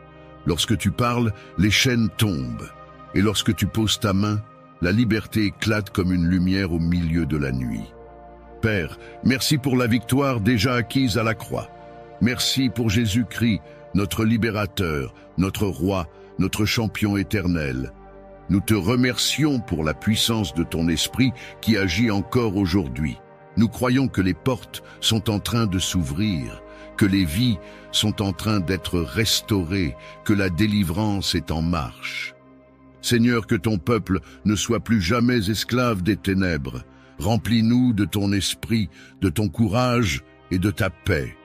Speaker 1: Lorsque tu parles, les chaînes tombent. Et lorsque tu poses ta main, la liberté éclate comme une lumière au milieu de la nuit. Père, merci pour la victoire déjà acquise à la croix. Merci pour Jésus-Christ, notre libérateur, notre roi, notre champion éternel. Nous te remercions pour la puissance de ton esprit qui agit encore aujourd'hui. Nous croyons que les portes sont en train de s'ouvrir, que les vies sont en train d'être restaurées, que la délivrance est en marche. Seigneur, que ton peuple ne soit plus jamais esclave des ténèbres. Remplis-nous de ton esprit, de ton courage et de ta paix.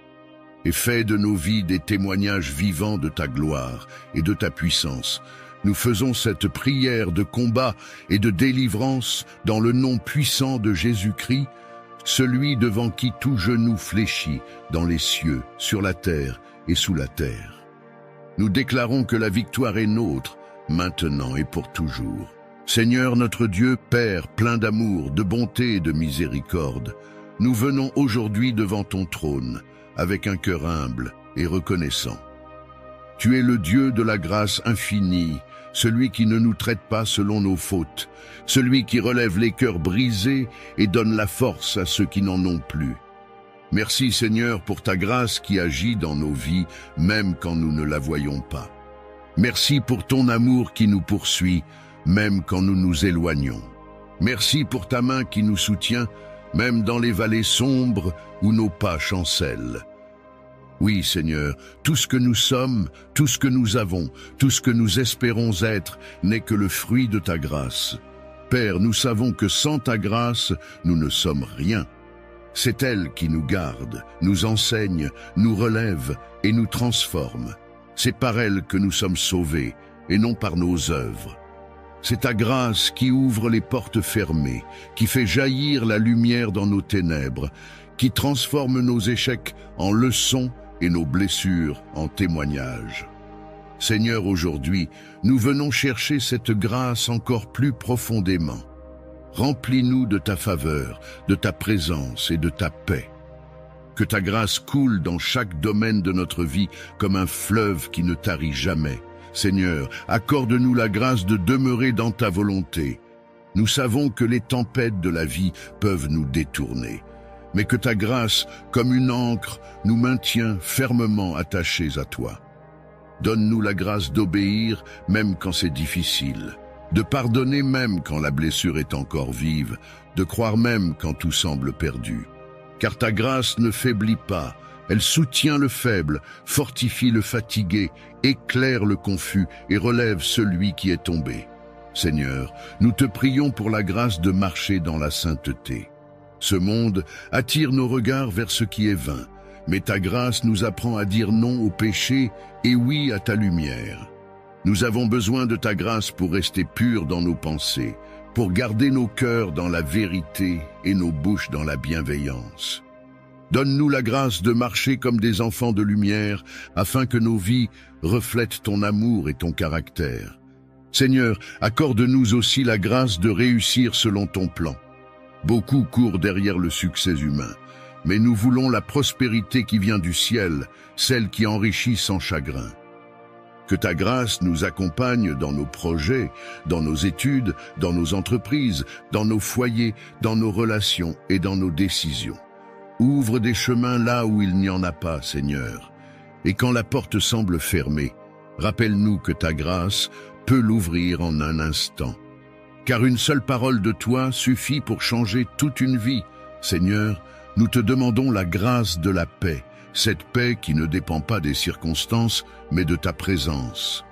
Speaker 1: Et fais de nos vies des témoignages vivants de ta gloire et de ta puissance. Nous faisons cette prière de combat et de délivrance dans le nom puissant de Jésus-Christ, celui devant qui tout genou fléchit dans les cieux, sur la terre et sous la terre. Nous déclarons que la victoire est nôtre, maintenant et pour toujours. Seigneur notre Dieu, Père plein d'amour, de bonté et de miséricorde, nous venons aujourd'hui devant ton trône, avec un cœur humble et reconnaissant. Tu es le Dieu de la grâce infinie, celui qui ne nous traite pas selon nos fautes, celui qui relève les cœurs brisés et donne la force à ceux qui n'en ont plus. Merci Seigneur pour ta grâce qui agit dans nos vies, même quand nous ne la voyons pas. Merci pour ton amour qui nous poursuit, même quand nous nous éloignons. Merci pour ta main qui nous soutient, même dans les vallées sombres où nos pas chancellent. Oui, Seigneur, tout ce que nous sommes, tout ce que nous avons, tout ce que nous espérons être n'est que le fruit de ta grâce. Père, nous savons que sans ta grâce, nous ne sommes rien. C'est elle qui nous garde, nous enseigne, nous relève et nous transforme. C'est par elle que nous sommes sauvés et non par nos œuvres. C'est ta grâce qui ouvre les portes fermées, qui fait jaillir la lumière dans nos ténèbres, qui transforme nos échecs en leçons et nos blessures en témoignages. Seigneur, aujourd'hui, nous venons chercher cette grâce encore plus profondément. Remplis-nous de ta faveur, de ta présence et de ta paix. Que ta grâce coule dans chaque domaine de notre vie comme un fleuve qui ne tarit jamais. Seigneur, accorde-nous la grâce de demeurer dans ta volonté. Nous savons que les tempêtes de la vie peuvent nous détourner, mais que ta grâce, comme une ancre, nous maintient fermement attachés à toi. Donne-nous la grâce d'obéir même quand c'est difficile, de pardonner même quand la blessure est encore vive, de croire même quand tout semble perdu. Car ta grâce ne faiblit pas, elle soutient le faible, fortifie le fatigué, éclaire le confus et relève celui qui est tombé. Seigneur, nous te prions pour la grâce de marcher dans la sainteté. Ce monde attire nos regards vers ce qui est vain, mais ta grâce nous apprend à dire non au péché et oui à ta lumière. Nous avons besoin de ta grâce pour rester purs dans nos pensées, pour garder nos cœurs dans la vérité et nos bouches dans la bienveillance. Donne-nous la grâce de marcher comme des enfants de lumière, afin que nos vies reflètent ton amour et ton caractère. Seigneur, accorde-nous aussi la grâce de réussir selon ton plan. Beaucoup courent derrière le succès humain, mais nous voulons la prospérité qui vient du ciel, celle qui enrichit sans chagrin. Que ta grâce nous accompagne dans nos projets, dans nos études, dans nos entreprises, dans nos foyers, dans nos relations et dans nos décisions. Ouvre des chemins là où il n'y en a pas, Seigneur. Et quand la porte semble fermée, rappelle-nous que ta grâce peut l'ouvrir en un instant. Car une seule parole de toi suffit pour changer toute une vie. Seigneur, nous te demandons la grâce de la paix, cette paix qui ne dépend pas des circonstances, mais de ta présence.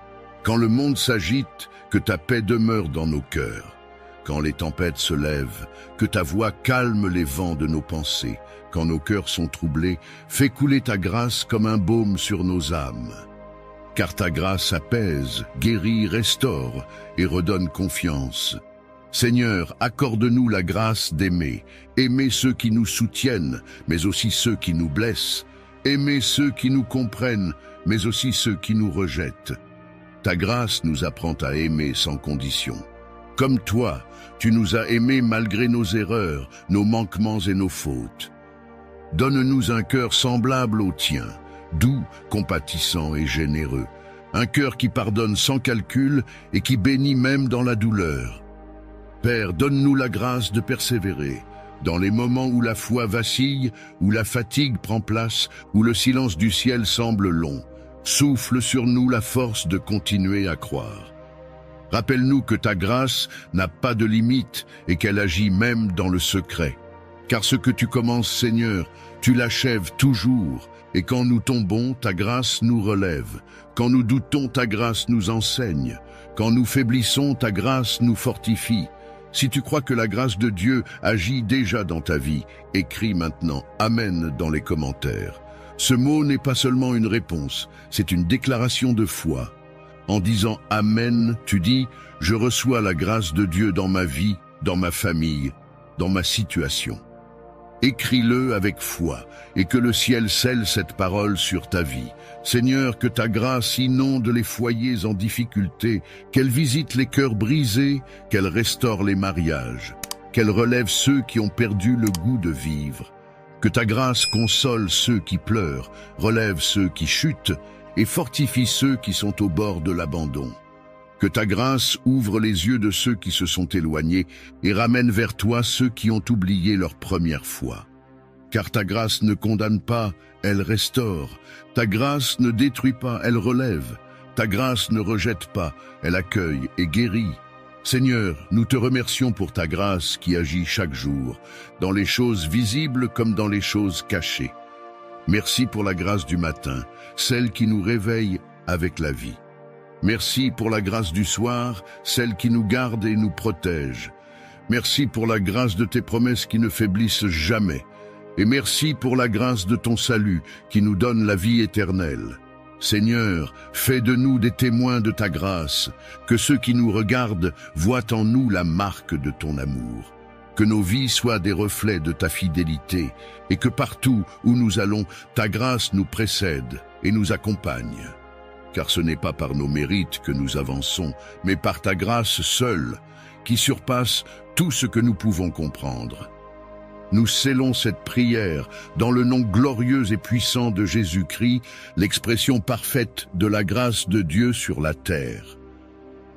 Speaker 1: Quand le monde s'agite, que ta paix demeure dans nos cœurs. Quand les tempêtes se lèvent, que ta voix calme les vents de nos pensées. Quand nos cœurs sont troublés, fais couler ta grâce comme un baume sur nos âmes. Car ta grâce apaise, guérit, restaure et redonne confiance. Seigneur, accorde-nous la grâce d'aimer, aimer ceux qui nous soutiennent, mais aussi ceux qui nous blessent, aimer ceux qui nous comprennent, mais aussi ceux qui nous rejettent. Ta grâce nous apprend à aimer sans condition. Comme toi, tu nous as aimés malgré nos erreurs, nos manquements et nos fautes. Donne-nous un cœur semblable au tien, doux, compatissant et généreux, un cœur qui pardonne sans calcul et qui bénit même dans la douleur. Père, donne-nous la grâce de persévérer, dans les moments où la foi vacille, où la fatigue prend place, où le silence du ciel semble long. Souffle sur nous la force de continuer à croire. Rappelle-nous que ta grâce n'a pas de limite et qu'elle agit même dans le secret. Car ce que tu commences, Seigneur, tu l'achèves toujours. Et quand nous tombons, ta grâce nous relève. Quand nous doutons, ta grâce nous enseigne. Quand nous faiblissons, ta grâce nous fortifie. Si tu crois que la grâce de Dieu agit déjà dans ta vie, écris maintenant « Amen » dans les commentaires. Ce mot n'est pas seulement une réponse, c'est une déclaration de foi. En disant « Amen », tu dis « Je reçois la grâce de Dieu dans ma vie, dans ma famille, dans ma situation ». Écris-le avec foi et que le ciel scelle cette parole sur ta vie. Seigneur, que ta grâce inonde les foyers en difficulté, qu'elle visite les cœurs brisés, qu'elle restaure les mariages, qu'elle relève ceux qui ont perdu le goût de vivre. Que ta grâce console ceux qui pleurent, relève ceux qui chutent et fortifie ceux qui sont au bord de l'abandon. Que ta grâce ouvre les yeux de ceux qui se sont éloignés et ramène vers toi ceux qui ont oublié leur première foi. Car ta grâce ne condamne pas, elle restaure. Ta grâce ne détruit pas, elle relève. Ta grâce ne rejette pas, elle accueille et guérit. Seigneur, nous te remercions pour ta grâce qui agit chaque jour, dans les choses visibles comme dans les choses cachées. Merci pour la grâce du matin, celle qui nous réveille avec la vie. Merci pour la grâce du soir, celle qui nous garde et nous protège. Merci pour la grâce de tes promesses qui ne faiblissent jamais. Et merci pour la grâce de ton salut qui nous donne la vie éternelle. Seigneur, fais de nous des témoins de ta grâce, que ceux qui nous regardent voient en nous la marque de ton amour. Que nos vies soient des reflets de ta fidélité et que partout où nous allons, ta grâce nous précède et nous accompagne. Car ce n'est pas par nos mérites que nous avançons, mais par ta grâce seule, qui surpasse tout ce que nous pouvons comprendre. Nous scellons cette prière dans le nom glorieux et puissant de Jésus-Christ, l'expression parfaite de la grâce de Dieu sur la terre.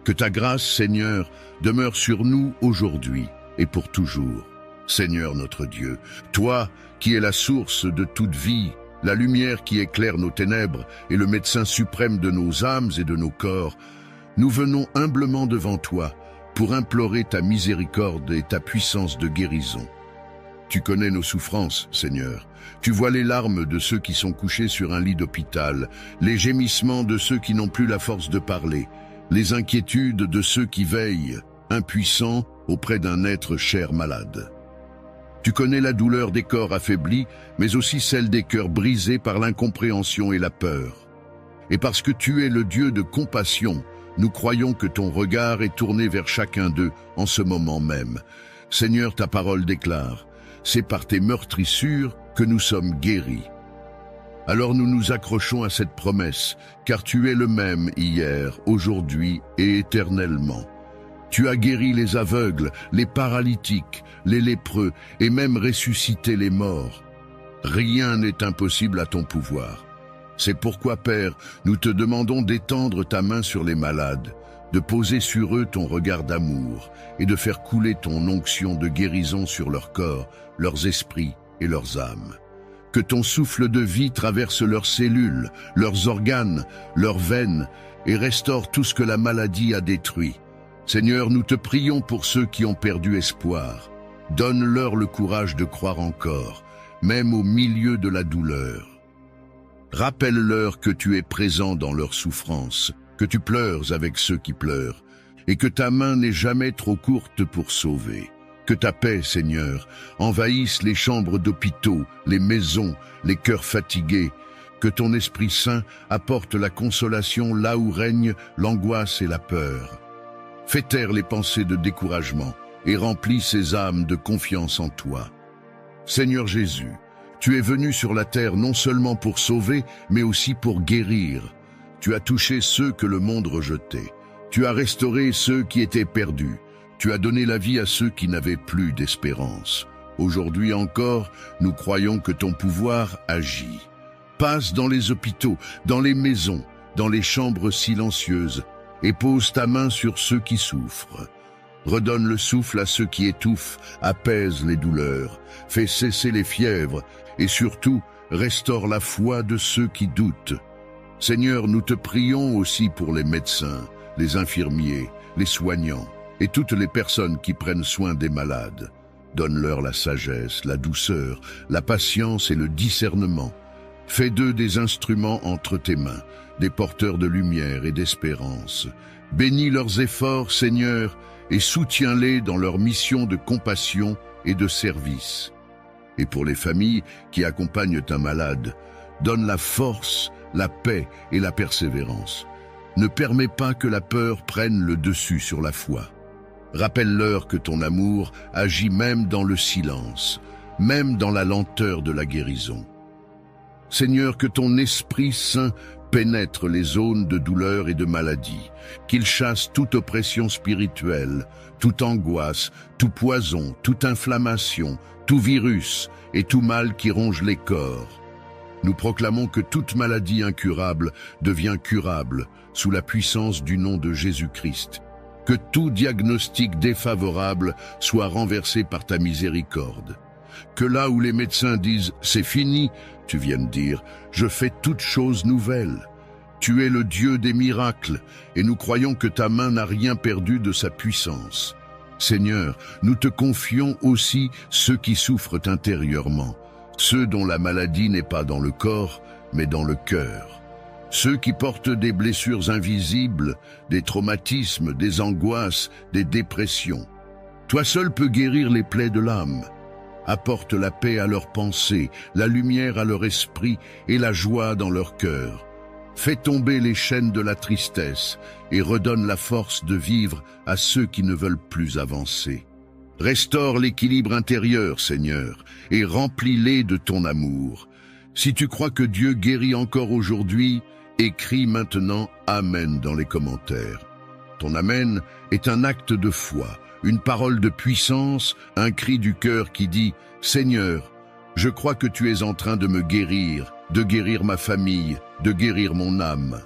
Speaker 1: Que ta grâce, Seigneur, demeure sur nous aujourd'hui et pour toujours. Seigneur notre Dieu, toi qui es la source de toute vie, la lumière qui éclaire nos ténèbres et le médecin suprême de nos âmes et de nos corps, nous venons humblement devant toi pour implorer ta miséricorde et ta puissance de guérison. Tu connais nos souffrances, Seigneur. Tu vois les larmes de ceux qui sont couchés sur un lit d'hôpital, les gémissements de ceux qui n'ont plus la force de parler, les inquiétudes de ceux qui veillent, impuissants, auprès d'un être cher malade. Tu connais la douleur des corps affaiblis, mais aussi celle des cœurs brisés par l'incompréhension et la peur. Et parce que tu es le Dieu de compassion, nous croyons que ton regard est tourné vers chacun d'eux en ce moment même. Seigneur, ta parole déclare, c'est par tes meurtrissures que nous sommes guéris. Alors nous nous accrochons à cette promesse, car tu es le même hier, aujourd'hui et éternellement. Tu as guéri les aveugles, les paralytiques, les lépreux et même ressusciter les morts. Rien n'est impossible à ton pouvoir. C'est pourquoi, Père, nous te demandons d'étendre ta main sur les malades, de poser sur eux ton regard d'amour et de faire couler ton onction de guérison sur leur corps, leurs esprits et leurs âmes. Que ton souffle de vie traverse leurs cellules, leurs organes, leurs veines et restaure tout ce que la maladie a détruit. Seigneur, nous te prions pour ceux qui ont perdu espoir. Donne-leur le courage de croire encore, même au milieu de la douleur. Rappelle-leur que tu es présent dans leur souffrance, que tu pleures avec ceux qui pleurent, et que ta main n'est jamais trop courte pour sauver. Que ta paix, Seigneur, envahisse les chambres d'hôpitaux, les maisons, les cœurs fatigués. Que ton Esprit Saint apporte la consolation là où règne l'angoisse et la peur. Fais taire les pensées de découragement et remplis ces âmes de confiance en toi. Seigneur Jésus, tu es venu sur la terre non seulement pour sauver, mais aussi pour guérir. Tu as touché ceux que le monde rejetait. Tu as restauré ceux qui étaient perdus. Tu as donné la vie à ceux qui n'avaient plus d'espérance. Aujourd'hui encore, nous croyons que ton pouvoir agit. Passe dans les hôpitaux, dans les maisons, dans les chambres silencieuses, et pose ta main sur ceux qui souffrent. Redonne le souffle à ceux qui étouffent, apaise les douleurs, fais cesser les fièvres, et surtout, restaure la foi de ceux qui doutent. Seigneur, nous te prions aussi pour les médecins, les infirmiers, les soignants, et toutes les personnes qui prennent soin des malades. Donne-leur la sagesse, la douceur, la patience et le discernement. Fais d'eux des instruments entre tes mains, des porteurs de lumière et d'espérance. Bénis leurs efforts, Seigneur, et soutiens-les dans leur mission de compassion et de service. Et pour les familles qui accompagnent un malade, donne la force, la paix et la persévérance. Ne permets pas que la peur prenne le dessus sur la foi. Rappelle-leur que ton amour agit même dans le silence, même dans la lenteur de la guérison. Seigneur, que ton Esprit Saint pénètre les zones de douleur et de maladie, qu'il chasse toute oppression spirituelle, toute angoisse, tout poison, toute inflammation, tout virus et tout mal qui ronge les corps. Nous proclamons que toute maladie incurable devient curable sous la puissance du nom de Jésus-Christ. Que tout diagnostic défavorable soit renversé par ta miséricorde. Que là où les médecins disent « c'est fini », tu viennes dire « je fais toutes choses nouvelles ». Tu es le Dieu des miracles et nous croyons que ta main n'a rien perdu de sa puissance. Seigneur, nous te confions aussi ceux qui souffrent intérieurement, ceux dont la maladie n'est pas dans le corps, mais dans le cœur. Ceux qui portent des blessures invisibles, des traumatismes, des angoisses, des dépressions. Toi seul peux guérir les plaies de l'âme. Apporte la paix à leurs pensées, la lumière à leur esprit et la joie dans leur cœur. Fais tomber les chaînes de la tristesse et redonne la force de vivre à ceux qui ne veulent plus avancer. Restaure l'équilibre intérieur, Seigneur, et remplis-les de ton amour. Si tu crois que Dieu guérit encore aujourd'hui, écris maintenant « Amen » dans les commentaires. Ton « Amen » est un acte de foi, une parole de puissance, un cri du cœur qui dit « Seigneur, je crois que tu es en train de me guérir, de guérir ma famille, de guérir mon âme. »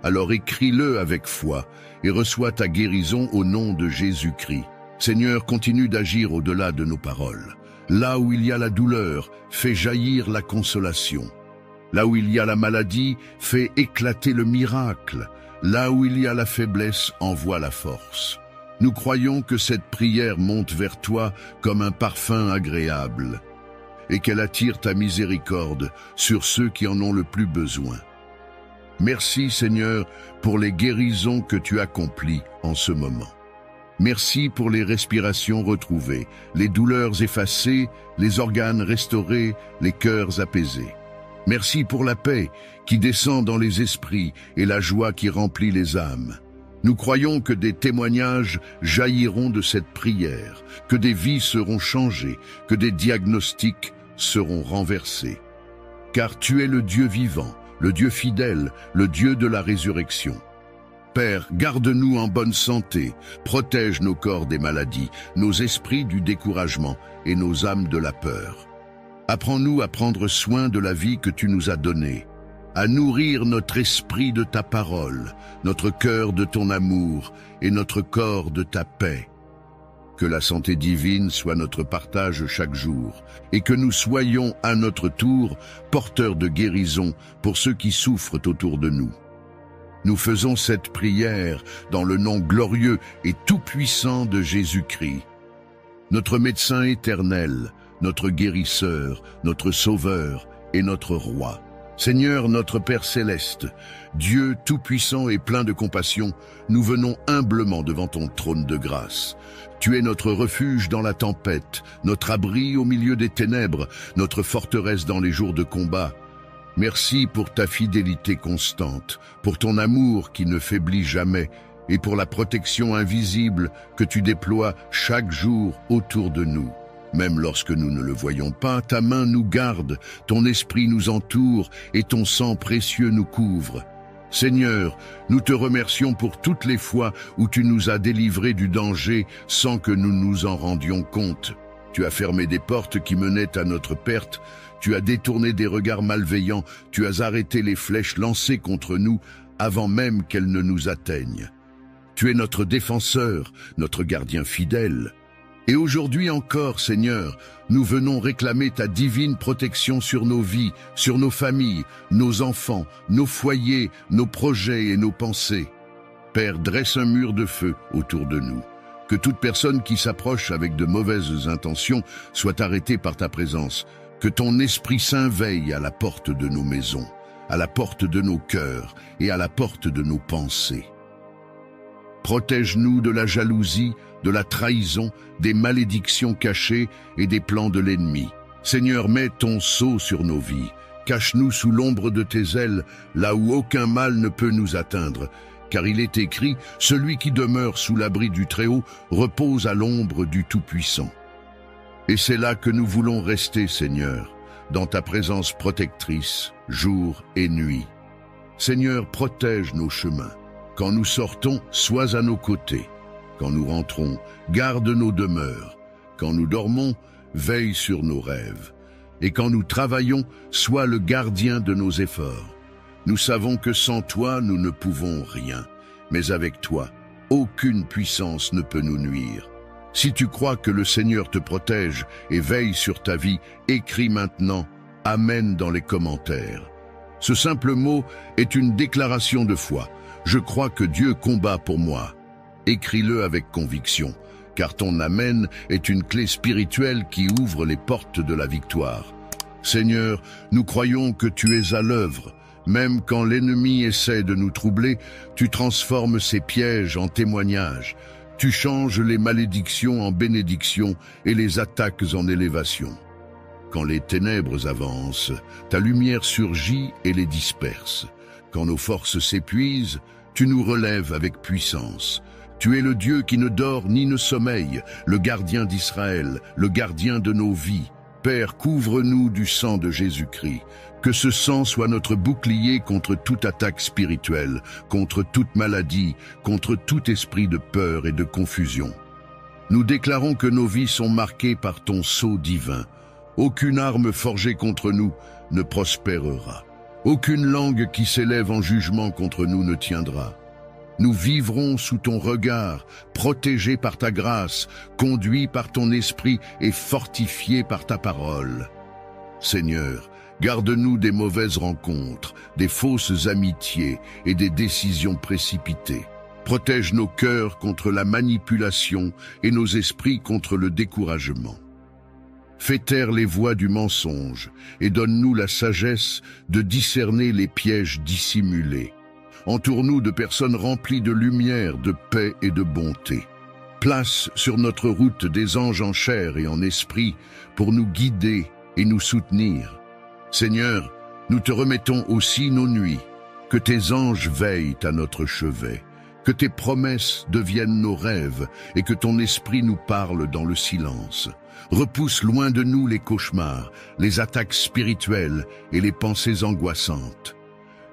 Speaker 1: Alors écris-le avec foi et reçois ta guérison au nom de Jésus-Christ. Seigneur, continue d'agir au-delà de nos paroles. Là où il y a la douleur, fais jaillir la consolation. Là où il y a la maladie, fais éclater le miracle. Là où il y a la faiblesse, envoie la force. Nous croyons que cette prière monte vers toi comme un parfum agréable et qu'elle attire ta miséricorde sur ceux qui en ont le plus besoin. Merci Seigneur pour les guérisons que tu accomplis en ce moment. Merci pour les respirations retrouvées, les douleurs effacées, les organes restaurés, les cœurs apaisés. Merci pour la paix qui descend dans les esprits et la joie qui remplit les âmes. Nous croyons que des témoignages jailliront de cette prière, que des vies seront changées, que des diagnostics seront renversés. Car tu es le Dieu vivant, le Dieu fidèle, le Dieu de la résurrection. Père, garde-nous en bonne santé, protège nos corps des maladies, nos esprits du découragement et nos âmes de la peur. Apprends-nous à prendre soin de la vie que tu nous as donnée, à nourrir notre esprit de ta parole, notre cœur de ton amour et notre corps de ta paix. Que la santé divine soit notre partage chaque jour et que nous soyons à notre tour porteurs de guérison pour ceux qui souffrent autour de nous. Nous faisons cette prière dans le nom glorieux et tout-puissant de Jésus-Christ, notre médecin éternel, notre guérisseur, notre sauveur et notre roi. Seigneur, notre Père céleste, Dieu tout-puissant et plein de compassion, nous venons humblement devant ton trône de grâce. Tu es notre refuge dans la tempête, notre abri au milieu des ténèbres, notre forteresse dans les jours de combat. Merci pour ta fidélité constante, pour ton amour qui ne faiblit jamais et pour la protection invisible que tu déploies chaque jour autour de nous. Même lorsque nous ne le voyons pas, ta main nous garde, ton esprit nous entoure et ton sang précieux nous couvre. Seigneur, nous te remercions pour toutes les fois où tu nous as délivrés du danger sans que nous nous en rendions compte. Tu as fermé des portes qui menaient à notre perte, tu as détourné des regards malveillants, tu as arrêté les flèches lancées contre nous avant même qu'elles ne nous atteignent. Tu es notre défenseur, notre gardien fidèle. Et aujourd'hui encore, Seigneur, nous venons réclamer ta divine protection sur nos vies, sur nos familles, nos enfants, nos foyers, nos projets et nos pensées. Père, dresse un mur de feu autour de nous. Que toute personne qui s'approche avec de mauvaises intentions soit arrêtée par ta présence. Que ton Esprit Saint veille à la porte de nos maisons, à la porte de nos cœurs et à la porte de nos pensées. Protège-nous de la jalousie, de la trahison, des malédictions cachées et des plans de l'ennemi. Seigneur, mets ton sceau sur nos vies. Cache-nous sous l'ombre de tes ailes, là où aucun mal ne peut nous atteindre. Car il est écrit, celui qui demeure sous l'abri du Très-Haut repose à l'ombre du Tout-Puissant. Et c'est là que nous voulons rester, Seigneur, dans ta présence protectrice, jour et nuit. Seigneur, protège nos chemins. Quand nous sortons, sois à nos côtés. Quand nous rentrons, garde nos demeures. Quand nous dormons, veille sur nos rêves. Et quand nous travaillons, sois le gardien de nos efforts. Nous savons que sans toi, nous ne pouvons rien. Mais avec toi, aucune puissance ne peut nous nuire. Si tu crois que le Seigneur te protège et veille sur ta vie, écris maintenant « Amen » dans les commentaires. Ce simple mot est une déclaration de foi. Je crois que Dieu combat pour moi. Écris-le avec conviction, car ton Amen est une clé spirituelle qui ouvre les portes de la victoire. Seigneur, nous croyons que tu es à l'œuvre. Même quand l'ennemi essaie de nous troubler, tu transformes ses pièges en témoignages. Tu changes les malédictions en bénédictions et les attaques en élévation. Quand les ténèbres avancent, ta lumière surgit et les disperse. Quand nos forces s'épuisent, tu nous relèves avec puissance. Tu es le Dieu qui ne dort ni ne sommeille, le gardien d'Israël, le gardien de nos vies. Père, couvre-nous du sang de Jésus-Christ. Que ce sang soit notre bouclier contre toute attaque spirituelle, contre toute maladie, contre tout esprit de peur et de confusion. Nous déclarons que nos vies sont marquées par ton sceau divin. Aucune arme forgée contre nous ne prospérera. Aucune langue qui s'élève en jugement contre nous ne tiendra. Nous vivrons sous ton regard, protégés par ta grâce, conduits par ton esprit et fortifiés par ta parole. Seigneur, garde-nous des mauvaises rencontres, des fausses amitiés et des décisions précipitées. Protège nos cœurs contre la manipulation et nos esprits contre le découragement. Fais taire les voix du mensonge et donne-nous la sagesse de discerner les pièges dissimulés. Entoure-nous de personnes remplies de lumière, de paix et de bonté. Place sur notre route des anges en chair et en esprit pour nous guider et nous soutenir. Seigneur, nous te remettons aussi nos nuits. Que tes anges veillent à notre chevet. Que tes promesses deviennent nos rêves et que ton esprit nous parle dans le silence. Repousse loin de nous les cauchemars, les attaques spirituelles et les pensées angoissantes.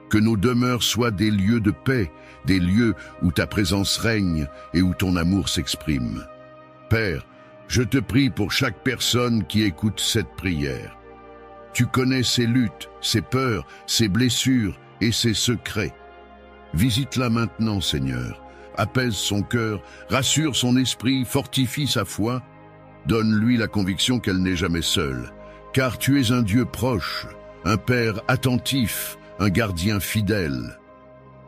Speaker 1: Que nos demeures soient des lieux de paix, des lieux où ta présence règne et où ton amour s'exprime. Père, je te prie pour chaque personne qui écoute cette prière. Tu connais ses luttes, ses peurs, ses blessures et ses secrets. Visite-la maintenant, Seigneur. Apaise son cœur, rassure son esprit, fortifie sa foi. Donne-lui la conviction qu'elle n'est jamais seule. Car tu es un Dieu proche, un Père attentif, un gardien fidèle.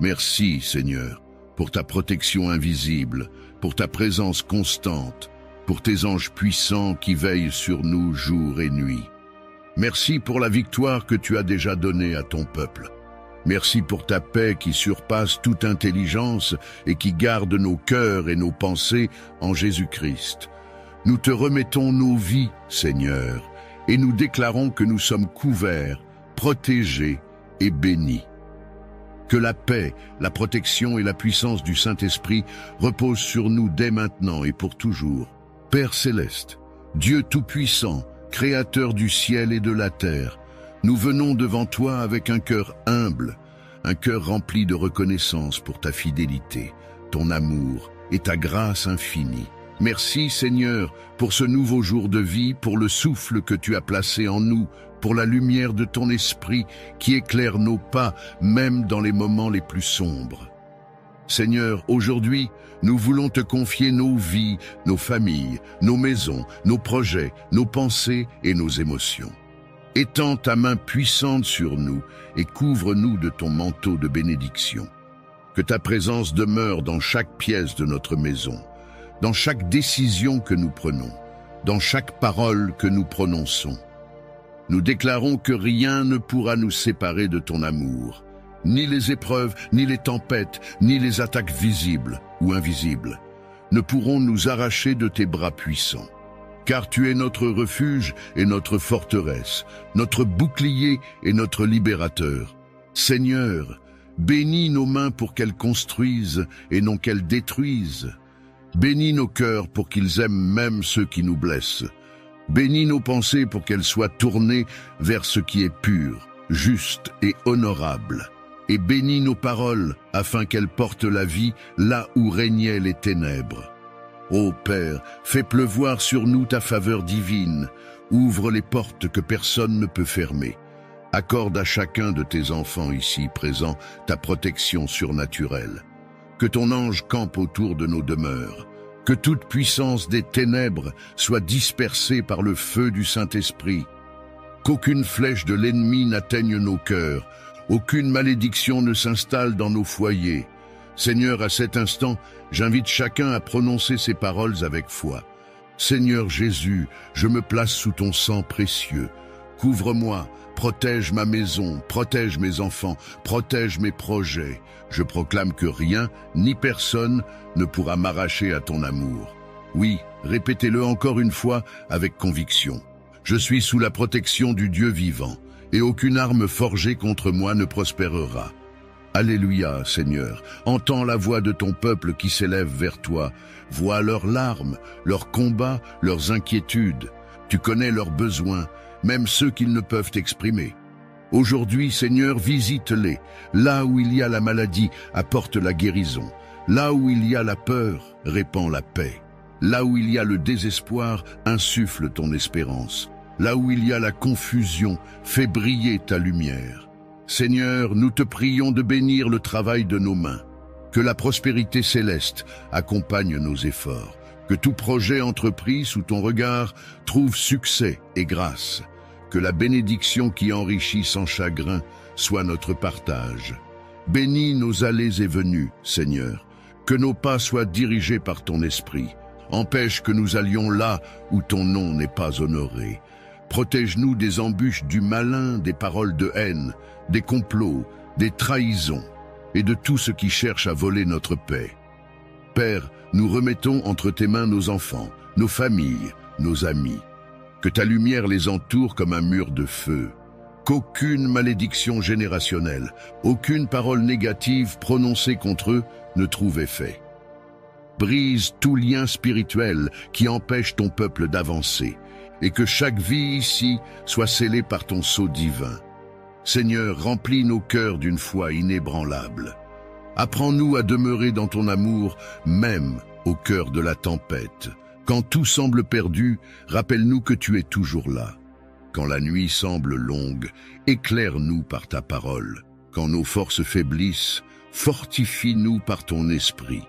Speaker 1: Merci, Seigneur, pour ta protection invisible, pour ta présence constante, pour tes anges puissants qui veillent sur nous jour et nuit. Merci pour la victoire que tu as déjà donnée à ton peuple. Merci pour ta paix qui surpasse toute intelligence et qui garde nos cœurs et nos pensées en Jésus-Christ. Nous te remettons nos vies, Seigneur, et nous déclarons que nous sommes couverts, protégés et bénis. Que la paix, la protection et la puissance du Saint-Esprit reposent sur nous dès maintenant et pour toujours. Père céleste, Dieu tout-puissant, Créateur du ciel et de la terre, nous venons devant toi avec un cœur humble, un cœur rempli de reconnaissance pour ta fidélité, ton amour et ta grâce infinie. Merci Seigneur pour ce nouveau jour de vie, pour le souffle que tu as placé en nous, pour la lumière de ton esprit qui éclaire nos pas, même dans les moments les plus sombres. Seigneur, aujourd'hui, nous voulons te confier nos vies, nos familles, nos maisons, nos projets, nos pensées et nos émotions. Étends ta main puissante sur nous et couvre-nous de ton manteau de bénédiction. Que ta présence demeure dans chaque pièce de notre maison, dans chaque décision que nous prenons, dans chaque parole que nous prononçons. Nous déclarons que rien ne pourra nous séparer de ton amour, ni les épreuves, ni les tempêtes, ni les attaques visibles ou invisibles, ne pourront nous arracher de tes bras puissants. Car tu es notre refuge et notre forteresse, notre bouclier et notre libérateur. Seigneur, bénis nos mains pour qu'elles construisent et non qu'elles détruisent. Bénis nos cœurs pour qu'ils aiment même ceux qui nous blessent. Bénis nos pensées pour qu'elles soient tournées vers ce qui est pur, juste et honorable. Et bénis nos paroles afin qu'elles portent la vie là où régnaient les ténèbres. Ô Père, fais pleuvoir sur nous ta faveur divine, ouvre les portes que personne ne peut fermer. Accorde à chacun de tes enfants ici présents ta protection surnaturelle. Que ton ange campe autour de nos demeures. Que toute puissance des ténèbres soit dispersée par le feu du Saint-Esprit. Qu'aucune flèche de l'ennemi n'atteigne nos cœurs, aucune malédiction ne s'installe dans nos foyers. Seigneur, à cet instant, j'invite chacun à prononcer ces paroles avec foi. Seigneur Jésus, je me place sous ton sang précieux. Couvre-moi, protège ma maison, protège mes enfants, protège mes projets. Je proclame que rien, ni personne, ne pourra m'arracher à ton amour. Oui, répétez-le encore une fois avec conviction. Je suis sous la protection du Dieu vivant, et aucune arme forgée contre moi ne prospérera. Alléluia, Seigneur, entends la voix de ton peuple qui s'élève vers toi. Vois leurs larmes, leurs combats, leurs inquiétudes. Tu connais leurs besoins, même ceux qu'ils ne peuvent exprimer. Aujourd'hui, Seigneur, visite-les. Là où il y a la maladie, apporte la guérison. Là où il y a la peur, répand la paix. Là où il y a le désespoir, insuffle ton espérance. Là où il y a la confusion, fais briller ta lumière. Seigneur, nous te prions de bénir le travail de nos mains. Que la prospérité céleste accompagne nos efforts. Que tout projet entrepris sous ton regard trouve succès et grâce. Que la bénédiction qui enrichit sans chagrin soit notre partage. Bénis nos allées et venues, Seigneur. Que nos pas soient dirigés par ton esprit. Empêche que nous allions là où ton nom n'est pas honoré. Protège-nous des embûches du malin, des paroles de haine, des complots, des trahisons et de tout ce qui cherche à voler notre paix. Père, nous remettons entre tes mains nos enfants, nos familles, nos amis. Que ta lumière les entoure comme un mur de feu. Qu'aucune malédiction générationnelle, aucune parole négative prononcée contre eux ne trouve effet. Brise tout lien spirituel qui empêche ton peuple d'avancer, et que chaque vie ici soit scellée par ton sceau divin. Seigneur, remplis nos cœurs d'une foi inébranlable. Apprends-nous à demeurer dans ton amour, même au cœur de la tempête. Quand tout semble perdu, rappelle-nous que tu es toujours là. Quand la nuit semble longue, éclaire-nous par ta parole. Quand nos forces faiblissent, fortifie-nous par ton esprit.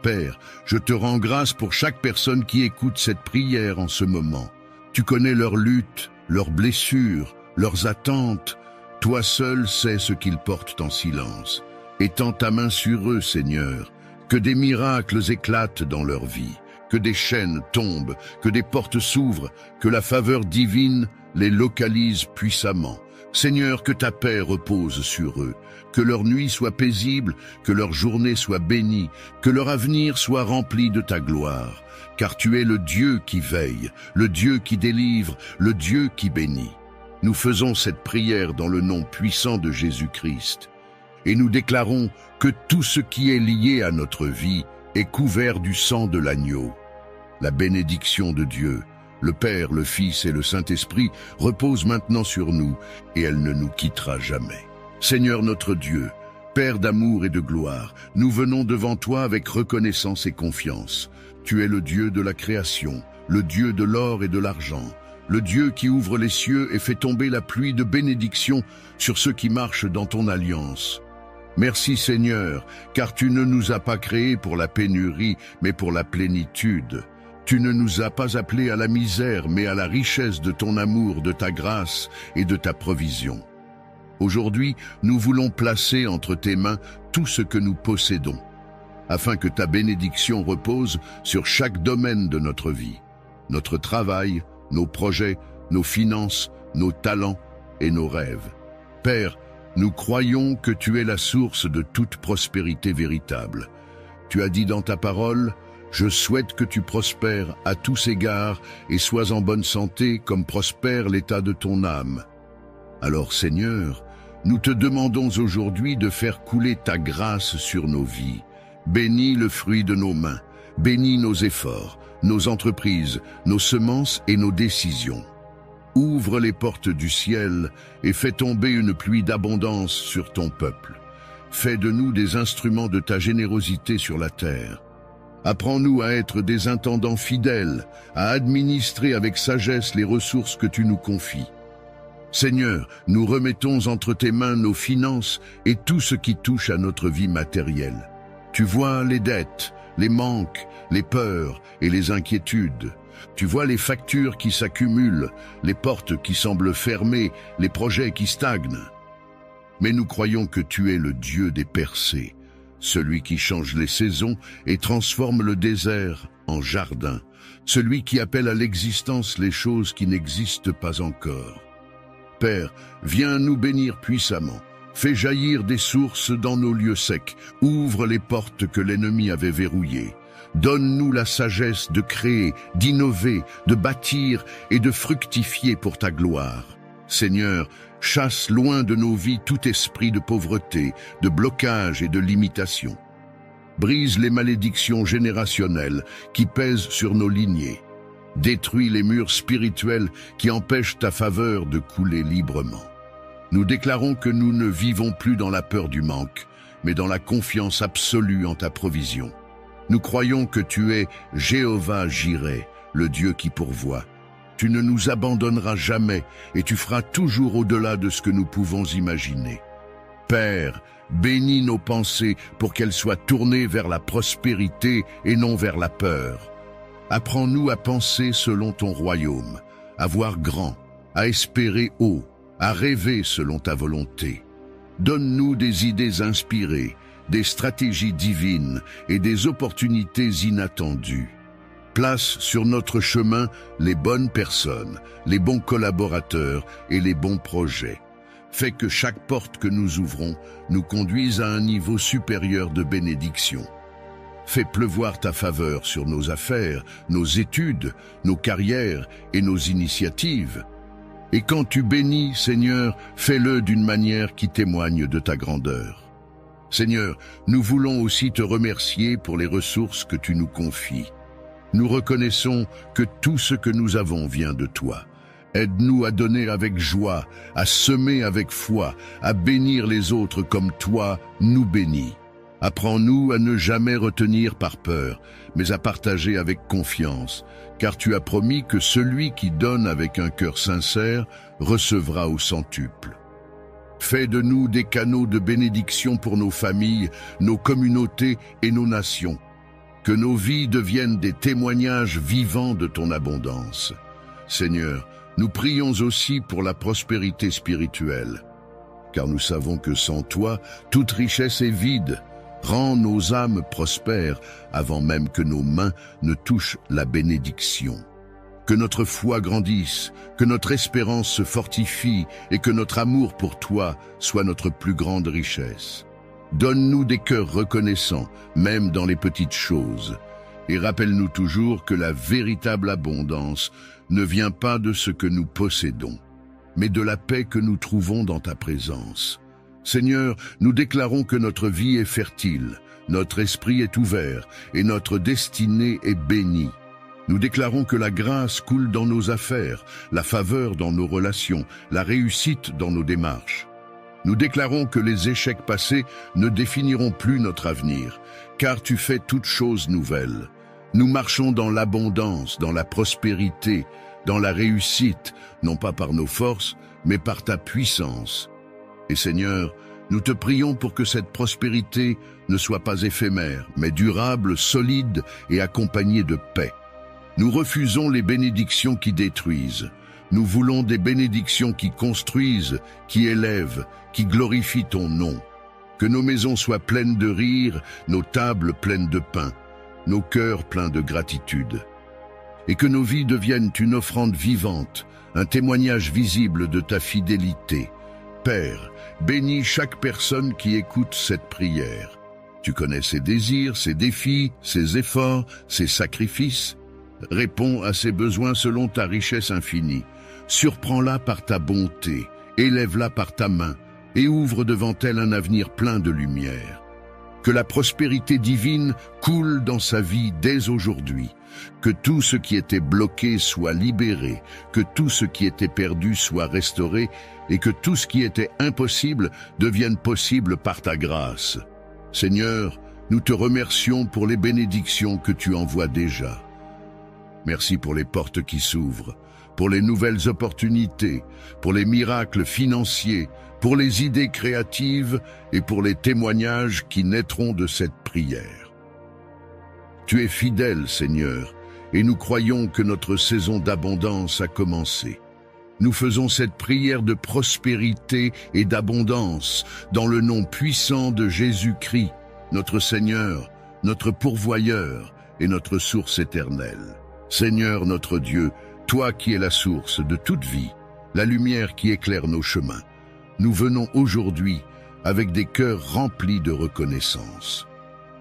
Speaker 1: Père, je te rends grâce pour chaque personne qui écoute cette prière en ce moment. Tu connais leurs luttes, leurs blessures, leurs attentes. Toi seul sais ce qu'ils portent en silence. Étends ta main sur eux, Seigneur, que des miracles éclatent dans leur vie, que des chaînes tombent, que des portes s'ouvrent, que la faveur divine les localise puissamment. Seigneur, que ta paix repose sur eux, que leur nuit soit paisible, que leur journée soit bénie, que leur avenir soit rempli de ta gloire, car tu es le Dieu qui veille, le Dieu qui délivre, le Dieu qui bénit. Nous faisons cette prière dans le nom puissant de Jésus-Christ. Et nous déclarons que tout ce qui est lié à notre vie est couvert du sang de l'agneau. La bénédiction de Dieu, le Père, le Fils et le Saint-Esprit repose maintenant sur nous et elle ne nous quittera jamais. Seigneur notre Dieu, Père d'amour et de gloire, nous venons devant toi avec reconnaissance et confiance. Tu es le Dieu de la création, le Dieu de l'or et de l'argent, le Dieu qui ouvre les cieux et fait tomber la pluie de bénédiction sur ceux qui marchent dans ton alliance. Merci Seigneur, car tu ne nous as pas créés pour la pénurie, mais pour la plénitude. Tu ne nous as pas appelés à la misère, mais à la richesse de ton amour, de ta grâce et de ta provision. Aujourd'hui, nous voulons placer entre tes mains tout ce que nous possédons, afin que ta bénédiction repose sur chaque domaine de notre vie, notre travail, nos projets, nos finances, nos talents et nos rêves. Père, nous croyons que tu es la source de toute prospérité véritable. Tu as dit dans ta parole, « Je souhaite que tu prospères à tous égards et sois en bonne santé comme prospère l'état de ton âme. » Alors Seigneur, nous te demandons aujourd'hui de faire couler ta grâce sur nos vies. Bénis le fruit de nos mains, bénis nos efforts, nos entreprises, nos semences et nos décisions. Ouvre les portes du ciel et fais tomber une pluie d'abondance sur ton peuple. Fais de nous des instruments de ta générosité sur la terre. Apprends-nous à être des intendants fidèles, à administrer avec sagesse les ressources que tu nous confies. Seigneur, nous remettons entre tes mains nos finances et tout ce qui touche à notre vie matérielle. Tu vois les dettes, les manques, les peurs et les inquiétudes. Tu vois les factures qui s'accumulent, les portes qui semblent fermées, les projets qui stagnent. Mais nous croyons que tu es le Dieu des percées, celui qui change les saisons et transforme le désert en jardin, celui qui appelle à l'existence les choses qui n'existent pas encore. Père, viens nous bénir puissamment. Fais jaillir des sources dans nos lieux secs. Ouvre les portes que l'ennemi avait verrouillées. Donne-nous la sagesse de créer, d'innover, de bâtir et de fructifier pour ta gloire. Seigneur, chasse loin de nos vies tout esprit de pauvreté, de blocage et de limitation. Brise les malédictions générationnelles qui pèsent sur nos lignées. Détruis les murs spirituels qui empêchent ta faveur de couler librement. Nous déclarons que nous ne vivons plus dans la peur du manque, mais dans la confiance absolue en ta provision. Nous croyons que tu es Jéhovah Jireh, le Dieu qui pourvoit. Tu ne nous abandonneras jamais et tu feras toujours au-delà de ce que nous pouvons imaginer. Père, bénis nos pensées pour qu'elles soient tournées vers la prospérité et non vers la peur. Apprends-nous à penser selon ton royaume, à voir grand, à espérer haut, à rêver selon ta volonté. Donne-nous des idées inspirées, des stratégies divines et des opportunités inattendues. Place sur notre chemin les bonnes personnes, les bons collaborateurs et les bons projets. Fais que chaque porte que nous ouvrons nous conduise à un niveau supérieur de bénédiction. Fais pleuvoir ta faveur sur nos affaires, nos études, nos carrières et nos initiatives. Et quand tu bénis, Seigneur, fais-le d'une manière qui témoigne de ta grandeur. Seigneur, nous voulons aussi te remercier pour les ressources que tu nous confies. Nous reconnaissons que tout ce que nous avons vient de toi. Aide-nous à donner avec joie, à semer avec foi, à bénir les autres comme toi nous bénis. Apprends-nous à ne jamais retenir par peur, mais à partager avec confiance, car tu as promis que celui qui donne avec un cœur sincère recevra au centuple. Fais de nous des canaux de bénédiction pour nos familles, nos communautés et nos nations. Que nos vies deviennent des témoignages vivants de ton abondance. Seigneur, nous prions aussi pour la prospérité spirituelle, car nous savons que sans toi, toute richesse est vide. Rends nos âmes prospères avant même que nos mains ne touchent la bénédiction. Que notre foi grandisse, que notre espérance se fortifie et que notre amour pour toi soit notre plus grande richesse. Donne-nous des cœurs reconnaissants, même dans les petites choses. Et rappelle-nous toujours que la véritable abondance ne vient pas de ce que nous possédons, mais de la paix que nous trouvons dans ta présence. Seigneur, nous déclarons que notre vie est fertile, notre esprit est ouvert et notre destinée est bénie. Nous déclarons que la grâce coule dans nos affaires, la faveur dans nos relations, la réussite dans nos démarches. Nous déclarons que les échecs passés ne définiront plus notre avenir, car tu fais toutes choses nouvelles. Nous marchons dans l'abondance, dans la prospérité, dans la réussite, non pas par nos forces, mais par ta puissance. Et Seigneur, nous te prions pour que cette prospérité ne soit pas éphémère, mais durable, solide et accompagnée de paix. Nous refusons les bénédictions qui détruisent. Nous voulons des bénédictions qui construisent, qui élèvent, qui glorifient ton nom. Que nos maisons soient pleines de rire, nos tables pleines de pain, nos cœurs pleins de gratitude. Et que nos vies deviennent une offrande vivante, un témoignage visible de ta fidélité. Père, bénis chaque personne qui écoute cette prière. Tu connais ses désirs, ses défis, ses efforts, ses sacrifices. Réponds à ses besoins selon ta richesse infinie. Surprends-la par ta bonté, élève-la par ta main et ouvre devant elle un avenir plein de lumière. Que la prospérité divine coule dans sa vie dès aujourd'hui. Que tout ce qui était bloqué soit libéré, que tout ce qui était perdu soit restauré et que tout ce qui était impossible devienne possible par ta grâce. Seigneur, nous te remercions pour les bénédictions que tu envoies déjà. Merci pour les portes qui s'ouvrent, pour les nouvelles opportunités, pour les miracles financiers, pour les idées créatives et pour les témoignages qui naîtront de cette prière. Tu es fidèle, Seigneur, et nous croyons que notre saison d'abondance a commencé. Nous faisons cette prière de prospérité et d'abondance dans le nom puissant de Jésus-Christ, notre Seigneur, notre pourvoyeur et notre source éternelle. Seigneur notre Dieu, toi qui es la source de toute vie, la lumière qui éclaire nos chemins, nous venons aujourd'hui avec des cœurs remplis de reconnaissance.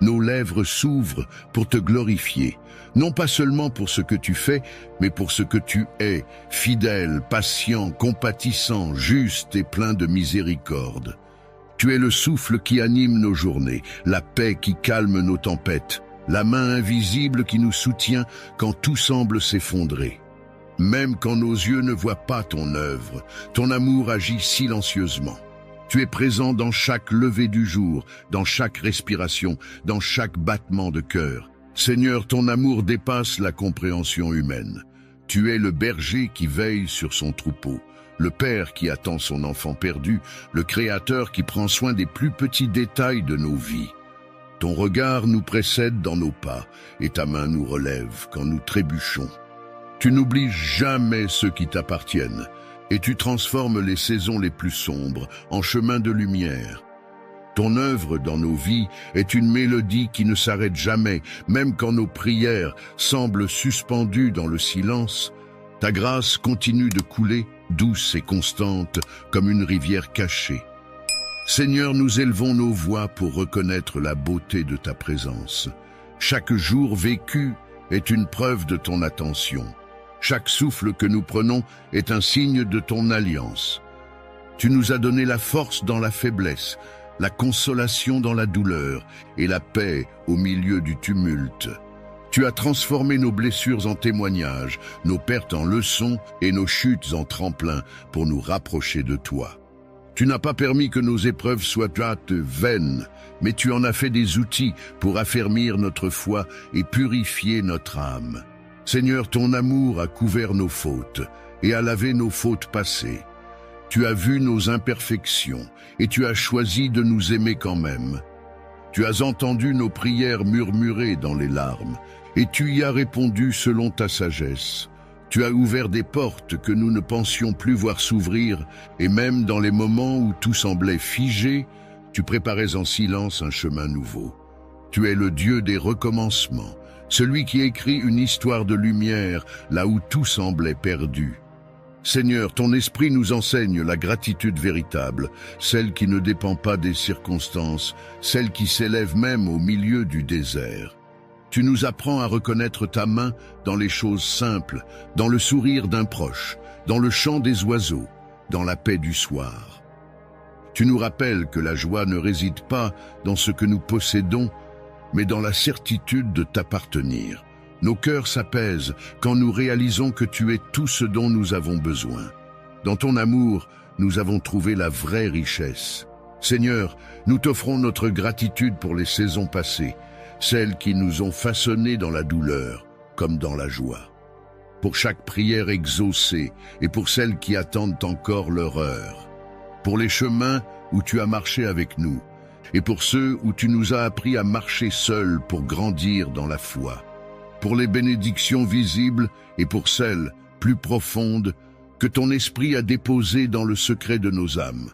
Speaker 1: Nos lèvres s'ouvrent pour te glorifier, non pas seulement pour ce que tu fais, mais pour ce que tu es, fidèle, patient, compatissant, juste et plein de miséricorde. Tu es le souffle qui anime nos journées, la paix qui calme nos tempêtes, la main invisible qui nous soutient quand tout semble s'effondrer. Même quand nos yeux ne voient pas ton œuvre, ton amour agit silencieusement. Tu es présent dans chaque lever du jour, dans chaque respiration, dans chaque battement de cœur. Seigneur, ton amour dépasse la compréhension humaine. Tu es le berger qui veille sur son troupeau, le père qui attend son enfant perdu, le créateur qui prend soin des plus petits détails de nos vies. Ton regard nous précède dans nos pas et ta main nous relève quand nous trébuchons. Tu n'oublies jamais ceux qui t'appartiennent et tu transformes les saisons les plus sombres en chemins de lumière. Ton œuvre dans nos vies est une mélodie qui ne s'arrête jamais, même quand nos prières semblent suspendues dans le silence. Ta grâce continue de couler, douce et constante, comme une rivière cachée. Seigneur, nous élevons nos voix pour reconnaître la beauté de ta présence. Chaque jour vécu est une preuve de ton attention. Chaque souffle que nous prenons est un signe de ton alliance. Tu nous as donné la force dans la faiblesse, la consolation dans la douleur et la paix au milieu du tumulte. Tu as transformé nos blessures en témoignages, nos pertes en leçons et nos chutes en tremplins pour nous rapprocher de toi. Tu n'as pas permis que nos épreuves soient vaines, mais tu en as fait des outils pour affermir notre foi et purifier notre âme. Seigneur, ton amour a couvert nos fautes et a lavé nos fautes passées. Tu as vu nos imperfections et tu as choisi de nous aimer quand même. Tu as entendu nos prières murmurées dans les larmes et tu y as répondu selon ta sagesse. Tu as ouvert des portes que nous ne pensions plus voir s'ouvrir, et même dans les moments où tout semblait figé, tu préparais en silence un chemin nouveau. Tu es le Dieu des recommencements, celui qui écrit une histoire de lumière là où tout semblait perdu. Seigneur, ton esprit nous enseigne la gratitude véritable, celle qui ne dépend pas des circonstances, celle qui s'élève même au milieu du désert. Tu nous apprends à reconnaître ta main dans les choses simples, dans le sourire d'un proche, dans le chant des oiseaux, dans la paix du soir. Tu nous rappelles que la joie ne réside pas dans ce que nous possédons, mais dans la certitude de t'appartenir. Nos cœurs s'apaisent quand nous réalisons que tu es tout ce dont nous avons besoin. Dans ton amour, nous avons trouvé la vraie richesse. Seigneur, nous t'offrons notre gratitude pour les saisons passées, celles qui nous ont façonnés dans la douleur comme dans la joie. Pour chaque prière exaucée et pour celles qui attendent encore leur heure. Pour les chemins où tu as marché avec nous et pour ceux où tu nous as appris à marcher seuls pour grandir dans la foi. Pour les bénédictions visibles et pour celles plus profondes que ton esprit a déposées dans le secret de nos âmes.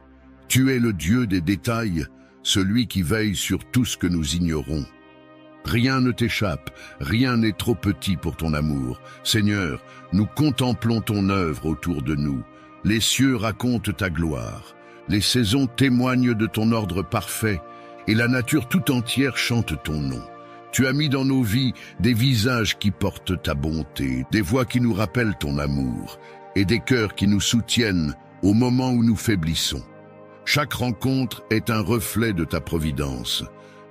Speaker 1: Tu es le Dieu des détails, celui qui veille sur tout ce que nous ignorons. Rien ne t'échappe, rien n'est trop petit pour ton amour. Seigneur, nous contemplons ton œuvre autour de nous. Les cieux racontent ta gloire. Les saisons témoignent de ton ordre parfait et la nature tout entière chante ton nom. Tu as mis dans nos vies des visages qui portent ta bonté, des voix qui nous rappellent ton amour et des cœurs qui nous soutiennent au moment où nous faiblissons. Chaque rencontre est un reflet de ta providence.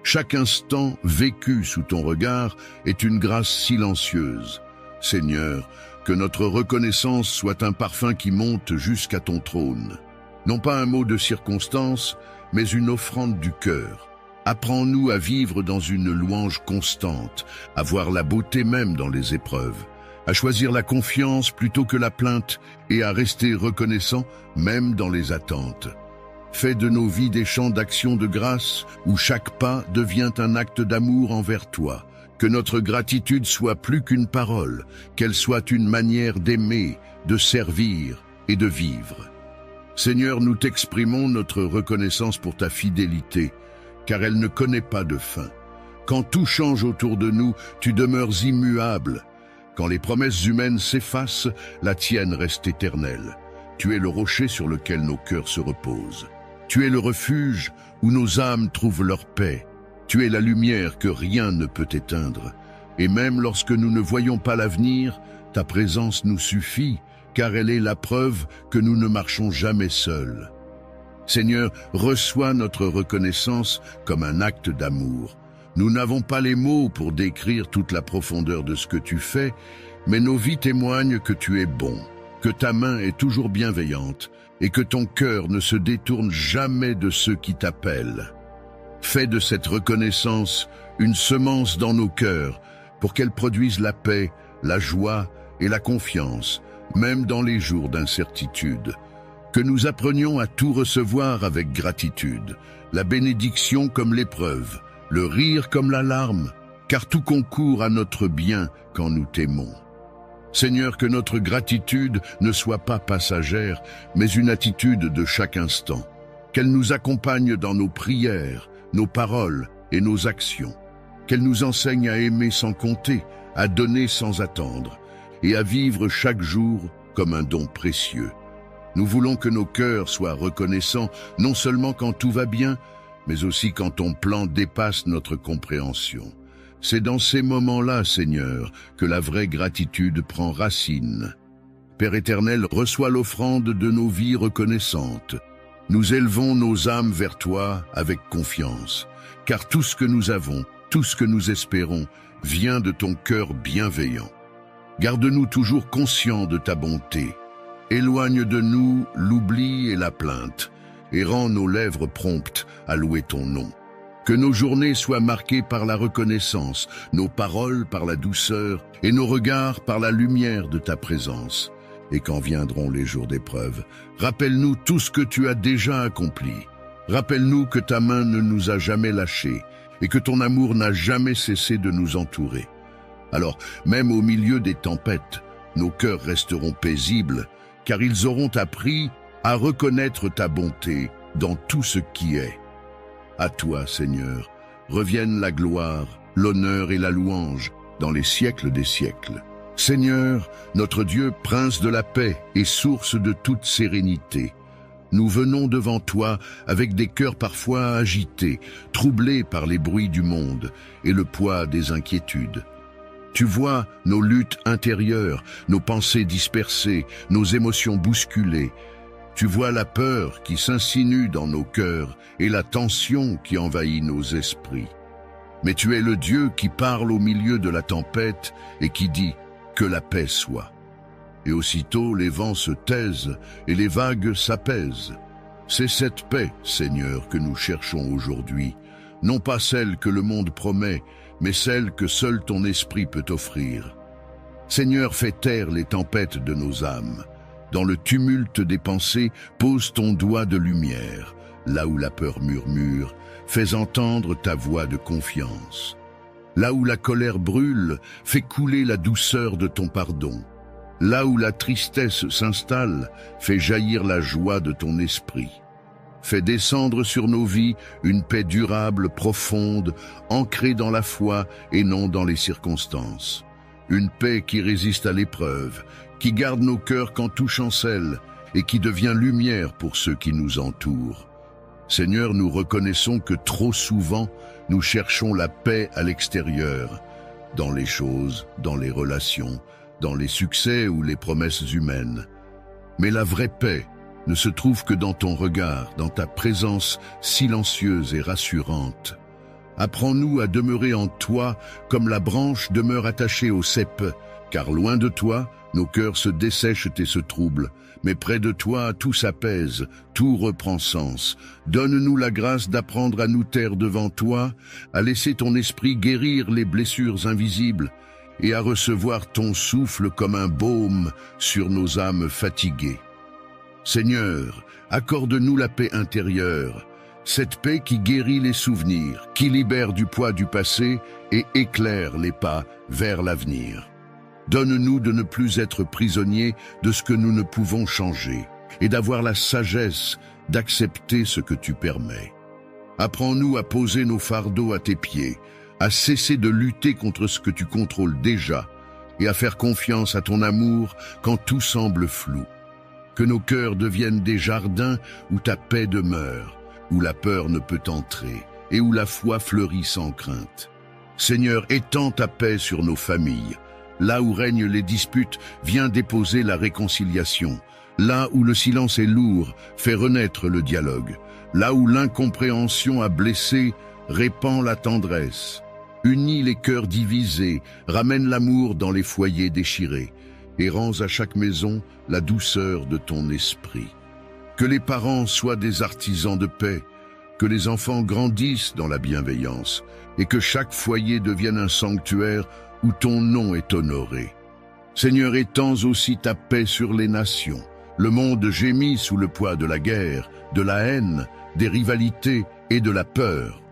Speaker 1: Chaque instant vécu sous ton regard est une grâce silencieuse. Seigneur, que notre reconnaissance soit un parfum qui monte jusqu'à ton trône. Non pas un mot de circonstance, mais une offrande du cœur. Apprends-nous à vivre dans une louange constante, à voir la beauté même dans les épreuves, à choisir la confiance plutôt que la plainte et à rester reconnaissant même dans les attentes. Fais de nos vies des champs d'action de grâce où chaque pas devient un acte d'amour envers toi. Que notre gratitude soit plus qu'une parole, qu'elle soit une manière d'aimer, de servir et de vivre. Seigneur, nous t'exprimons notre reconnaissance pour ta fidélité, car elle ne connaît pas de fin. Quand tout change autour de nous, tu demeures immuable. Quand les promesses humaines s'effacent, la tienne reste éternelle. Tu es le rocher sur lequel nos cœurs se reposent. Tu es le refuge où nos âmes trouvent leur paix. Tu es la lumière que rien ne peut éteindre. Et même lorsque nous ne voyons pas l'avenir, ta présence nous suffit, car elle est la preuve que nous ne marchons jamais seuls. Seigneur, reçois notre reconnaissance comme un acte d'amour. Nous n'avons pas les mots pour décrire toute la profondeur de ce que tu fais, mais nos vies témoignent que tu es bon, que ta main est toujours bienveillante et que ton cœur ne se détourne jamais de ceux qui t'appellent. Fais de cette reconnaissance une semence dans nos cœurs pour qu'elle produise la paix, la joie et la confiance, même dans les jours d'incertitude. Que nous apprenions à tout recevoir avec gratitude, la bénédiction comme l'épreuve, le rire comme la larme, car tout concourt à notre bien quand nous t'aimons. Seigneur, que notre gratitude ne soit pas passagère, mais une attitude de chaque instant. Qu'elle nous accompagne dans nos prières, nos paroles et nos actions. Qu'elle nous enseigne à aimer sans compter, à donner sans attendre, et à vivre chaque jour comme un don précieux. Nous voulons que nos cœurs soient reconnaissants, non seulement quand tout va bien, mais aussi quand ton plan dépasse notre compréhension. C'est dans ces moments-là, Seigneur, que la vraie gratitude prend racine. Père éternel, reçois l'offrande de nos vies reconnaissantes. Nous élevons nos âmes vers toi avec confiance, car tout ce que nous avons, tout ce que nous espérons, vient de ton cœur bienveillant. Garde-nous toujours conscients de ta bonté. Éloigne de nous l'oubli et la plainte, et rends nos lèvres promptes à louer ton nom. Que nos journées soient marquées par la reconnaissance, nos paroles par la douceur et nos regards par la lumière de ta présence. Et quand viendront les jours d'épreuve, rappelle-nous tout ce que tu as déjà accompli. Rappelle-nous que ta main ne nous a jamais lâchés et que ton amour n'a jamais cessé de nous entourer. Alors, même au milieu des tempêtes, nos cœurs resteront paisibles, car ils auront appris à reconnaître ta bonté dans tout ce qui est. À toi, Seigneur, reviennent la gloire, l'honneur et la louange dans les siècles des siècles. Seigneur, notre Dieu, prince de la paix et source de toute sérénité, nous venons devant toi avec des cœurs parfois agités, troublés par les bruits du monde et le poids des inquiétudes. Tu vois nos luttes intérieures, nos pensées dispersées, nos émotions bousculées. Tu vois la peur qui s'insinue dans nos cœurs et la tension qui envahit nos esprits. Mais tu es le Dieu qui parle au milieu de la tempête et qui dit « que la paix soit ». Et aussitôt les vents se taisent et les vagues s'apaisent. C'est cette paix, Seigneur, que nous cherchons aujourd'hui, non pas celle que le monde promet, mais celle que seul ton esprit peut offrir. Seigneur, fais taire les tempêtes de nos âmes. Dans le tumulte des pensées, pose ton doigt de lumière. Là où la peur murmure, fais entendre ta voix de confiance. Là où la colère brûle, fais couler la douceur de ton pardon. Là où la tristesse s'installe, fais jaillir la joie de ton esprit. Fais descendre sur nos vies une paix durable, profonde, ancrée dans la foi et non dans les circonstances. Une paix qui résiste à l'épreuve, qui garde nos cœurs quand tout chancelle et qui devient lumière pour ceux qui nous entourent. Seigneur, nous reconnaissons que trop souvent, nous cherchons la paix à l'extérieur, dans les choses, dans les relations, dans les succès ou les promesses humaines. Mais la vraie paix ne se trouve que dans ton regard, dans ta présence silencieuse et rassurante. Apprends-nous à demeurer en toi comme la branche demeure attachée au cep, car loin de toi, nos cœurs se dessèchent et se troublent, mais près de toi, tout s'apaise, tout reprend sens. Donne-nous la grâce d'apprendre à nous taire devant toi, à laisser ton esprit guérir les blessures invisibles et à recevoir ton souffle comme un baume sur nos âmes fatiguées. Seigneur, accorde-nous la paix intérieure, cette paix qui guérit les souvenirs, qui libère du poids du passé et éclaire les pas vers l'avenir. Donne-nous de ne plus être prisonniers de ce que nous ne pouvons changer et d'avoir la sagesse d'accepter ce que tu permets. Apprends-nous à poser nos fardeaux à tes pieds, à cesser de lutter contre ce que tu contrôles déjà et à faire confiance à ton amour quand tout semble flou. Que nos cœurs deviennent des jardins où ta paix demeure, où la peur ne peut entrer et où la foi fleurit sans crainte. Seigneur, étends ta paix sur nos familles. Là où règnent les disputes, viens déposer la réconciliation. Là où le silence est lourd, fais renaître le dialogue. Là où l'incompréhension a blessé, répand la tendresse. Unis les cœurs divisés, ramène l'amour dans les foyers déchirés, et rends à chaque maison la douceur de ton esprit. Que les parents soient des artisans de paix, que les enfants grandissent dans la bienveillance, et que chaque foyer devienne un sanctuaire où ton nom est honoré. Seigneur, étends aussi ta paix sur les nations. Le monde gémit sous le poids de la guerre, de la haine, des rivalités et de la peur.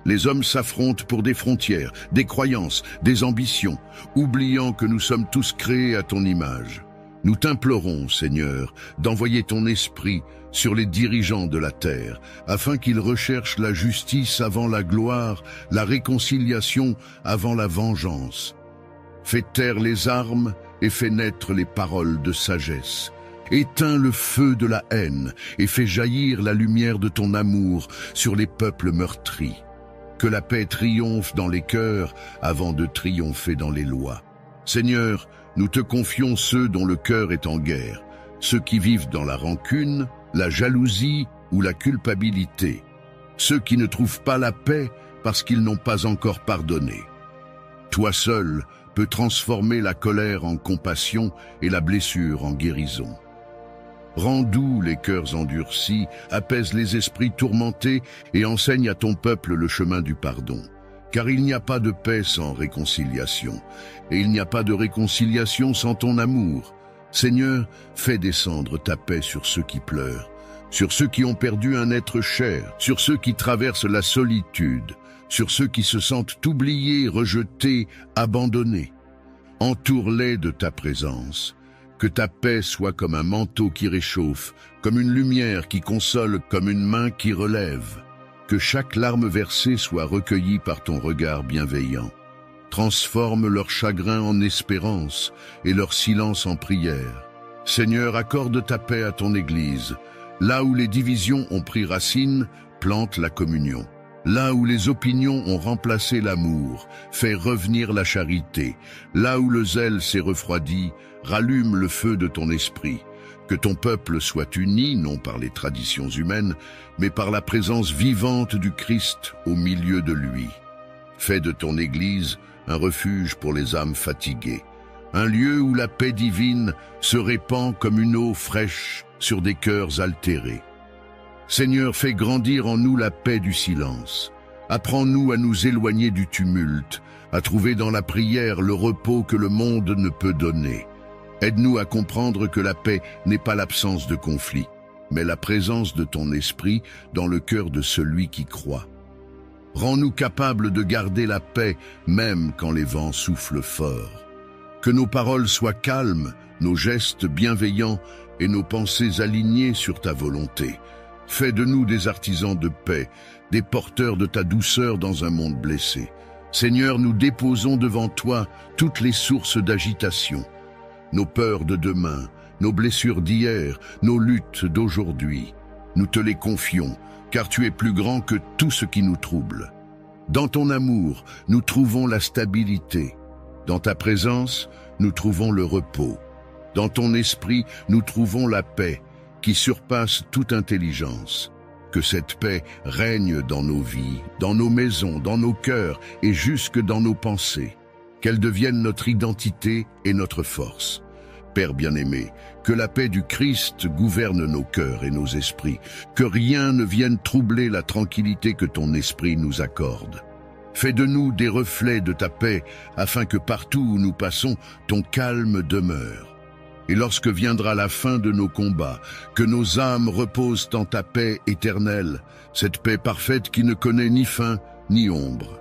Speaker 1: Les hommes s'affrontent pour des frontières, des croyances, des ambitions, oubliant que nous sommes tous créés à ton image. Nous t'implorons, Seigneur, d'envoyer ton esprit sur les dirigeants de la terre, afin qu'ils recherchent la justice avant la gloire, la réconciliation avant la vengeance. Fais taire les armes et fais naître les paroles de sagesse. Éteins le feu de la haine et fais jaillir la lumière de ton amour sur les peuples meurtris. Que la paix triomphe dans les cœurs avant de triompher dans les lois. Seigneur, nous te confions ceux dont le cœur est en guerre, ceux qui vivent dans la rancune, la jalousie ou la culpabilité, ceux qui ne trouvent pas la paix parce qu'ils n'ont pas encore pardonné. Toi seul peux transformer la colère en compassion et la blessure en guérison. Rends doux les cœurs endurcis, apaise les esprits tourmentés et enseigne à ton peuple le chemin du pardon. Car il n'y a pas de paix sans réconciliation, et il n'y a pas de réconciliation sans ton amour. Seigneur, fais descendre ta paix sur ceux qui pleurent, sur ceux qui ont perdu un être cher, sur ceux qui traversent la solitude, sur ceux qui se sentent oubliés, rejetés, abandonnés. Entoure-les de ta présence. Que ta paix soit comme un manteau qui réchauffe, comme une lumière qui console, comme une main qui relève. Que chaque larme versée soit recueillie par ton regard bienveillant. Transforme leur chagrin en espérance et leur silence en prière. Seigneur, accorde ta paix à ton Église. Là où les divisions ont pris racine, plante la communion. Là où les opinions ont remplacé l'amour, fais revenir la charité. Là où le zèle s'est refroidi, rallume le feu de ton esprit. Que ton peuple soit uni, non par les traditions humaines, mais par la présence vivante du Christ au milieu de lui. Fais de ton Église un refuge pour les âmes fatiguées, un lieu où la paix divine se répand comme une eau fraîche sur des cœurs altérés. Seigneur, fais grandir en nous la paix du silence. Apprends-nous à nous éloigner du tumulte, à trouver dans la prière le repos que le monde ne peut donner. Aide-nous à comprendre que la paix n'est pas l'absence de conflit, mais la présence de ton esprit dans le cœur de celui qui croit. Rends-nous capables de garder la paix même quand les vents soufflent fort. Que nos paroles soient calmes, nos gestes bienveillants et nos pensées alignées sur ta volonté. Fais de nous des artisans de paix, des porteurs de ta douceur dans un monde blessé. Seigneur, nous déposons devant toi toutes les sources d'agitation, nos peurs de demain, nos blessures d'hier, nos luttes d'aujourd'hui. Nous te les confions, car tu es plus grand que tout ce qui nous trouble. Dans ton amour, nous trouvons la stabilité. Dans ta présence, nous trouvons le repos. Dans ton esprit, nous trouvons la paix, qui surpasse toute intelligence. Que cette paix règne dans nos vies, dans nos maisons, dans nos cœurs et jusque dans nos pensées. Qu'elle devienne notre identité et notre force. Père bien-aimé, que la paix du Christ gouverne nos cœurs et nos esprits, que rien ne vienne troubler la tranquillité que ton esprit nous accorde. Fais de nous des reflets de ta paix, afin que partout où nous passons, ton calme demeure. Et lorsque viendra la fin de nos combats, que nos âmes reposent en ta paix éternelle, cette paix parfaite qui ne connaît ni fin ni ombre.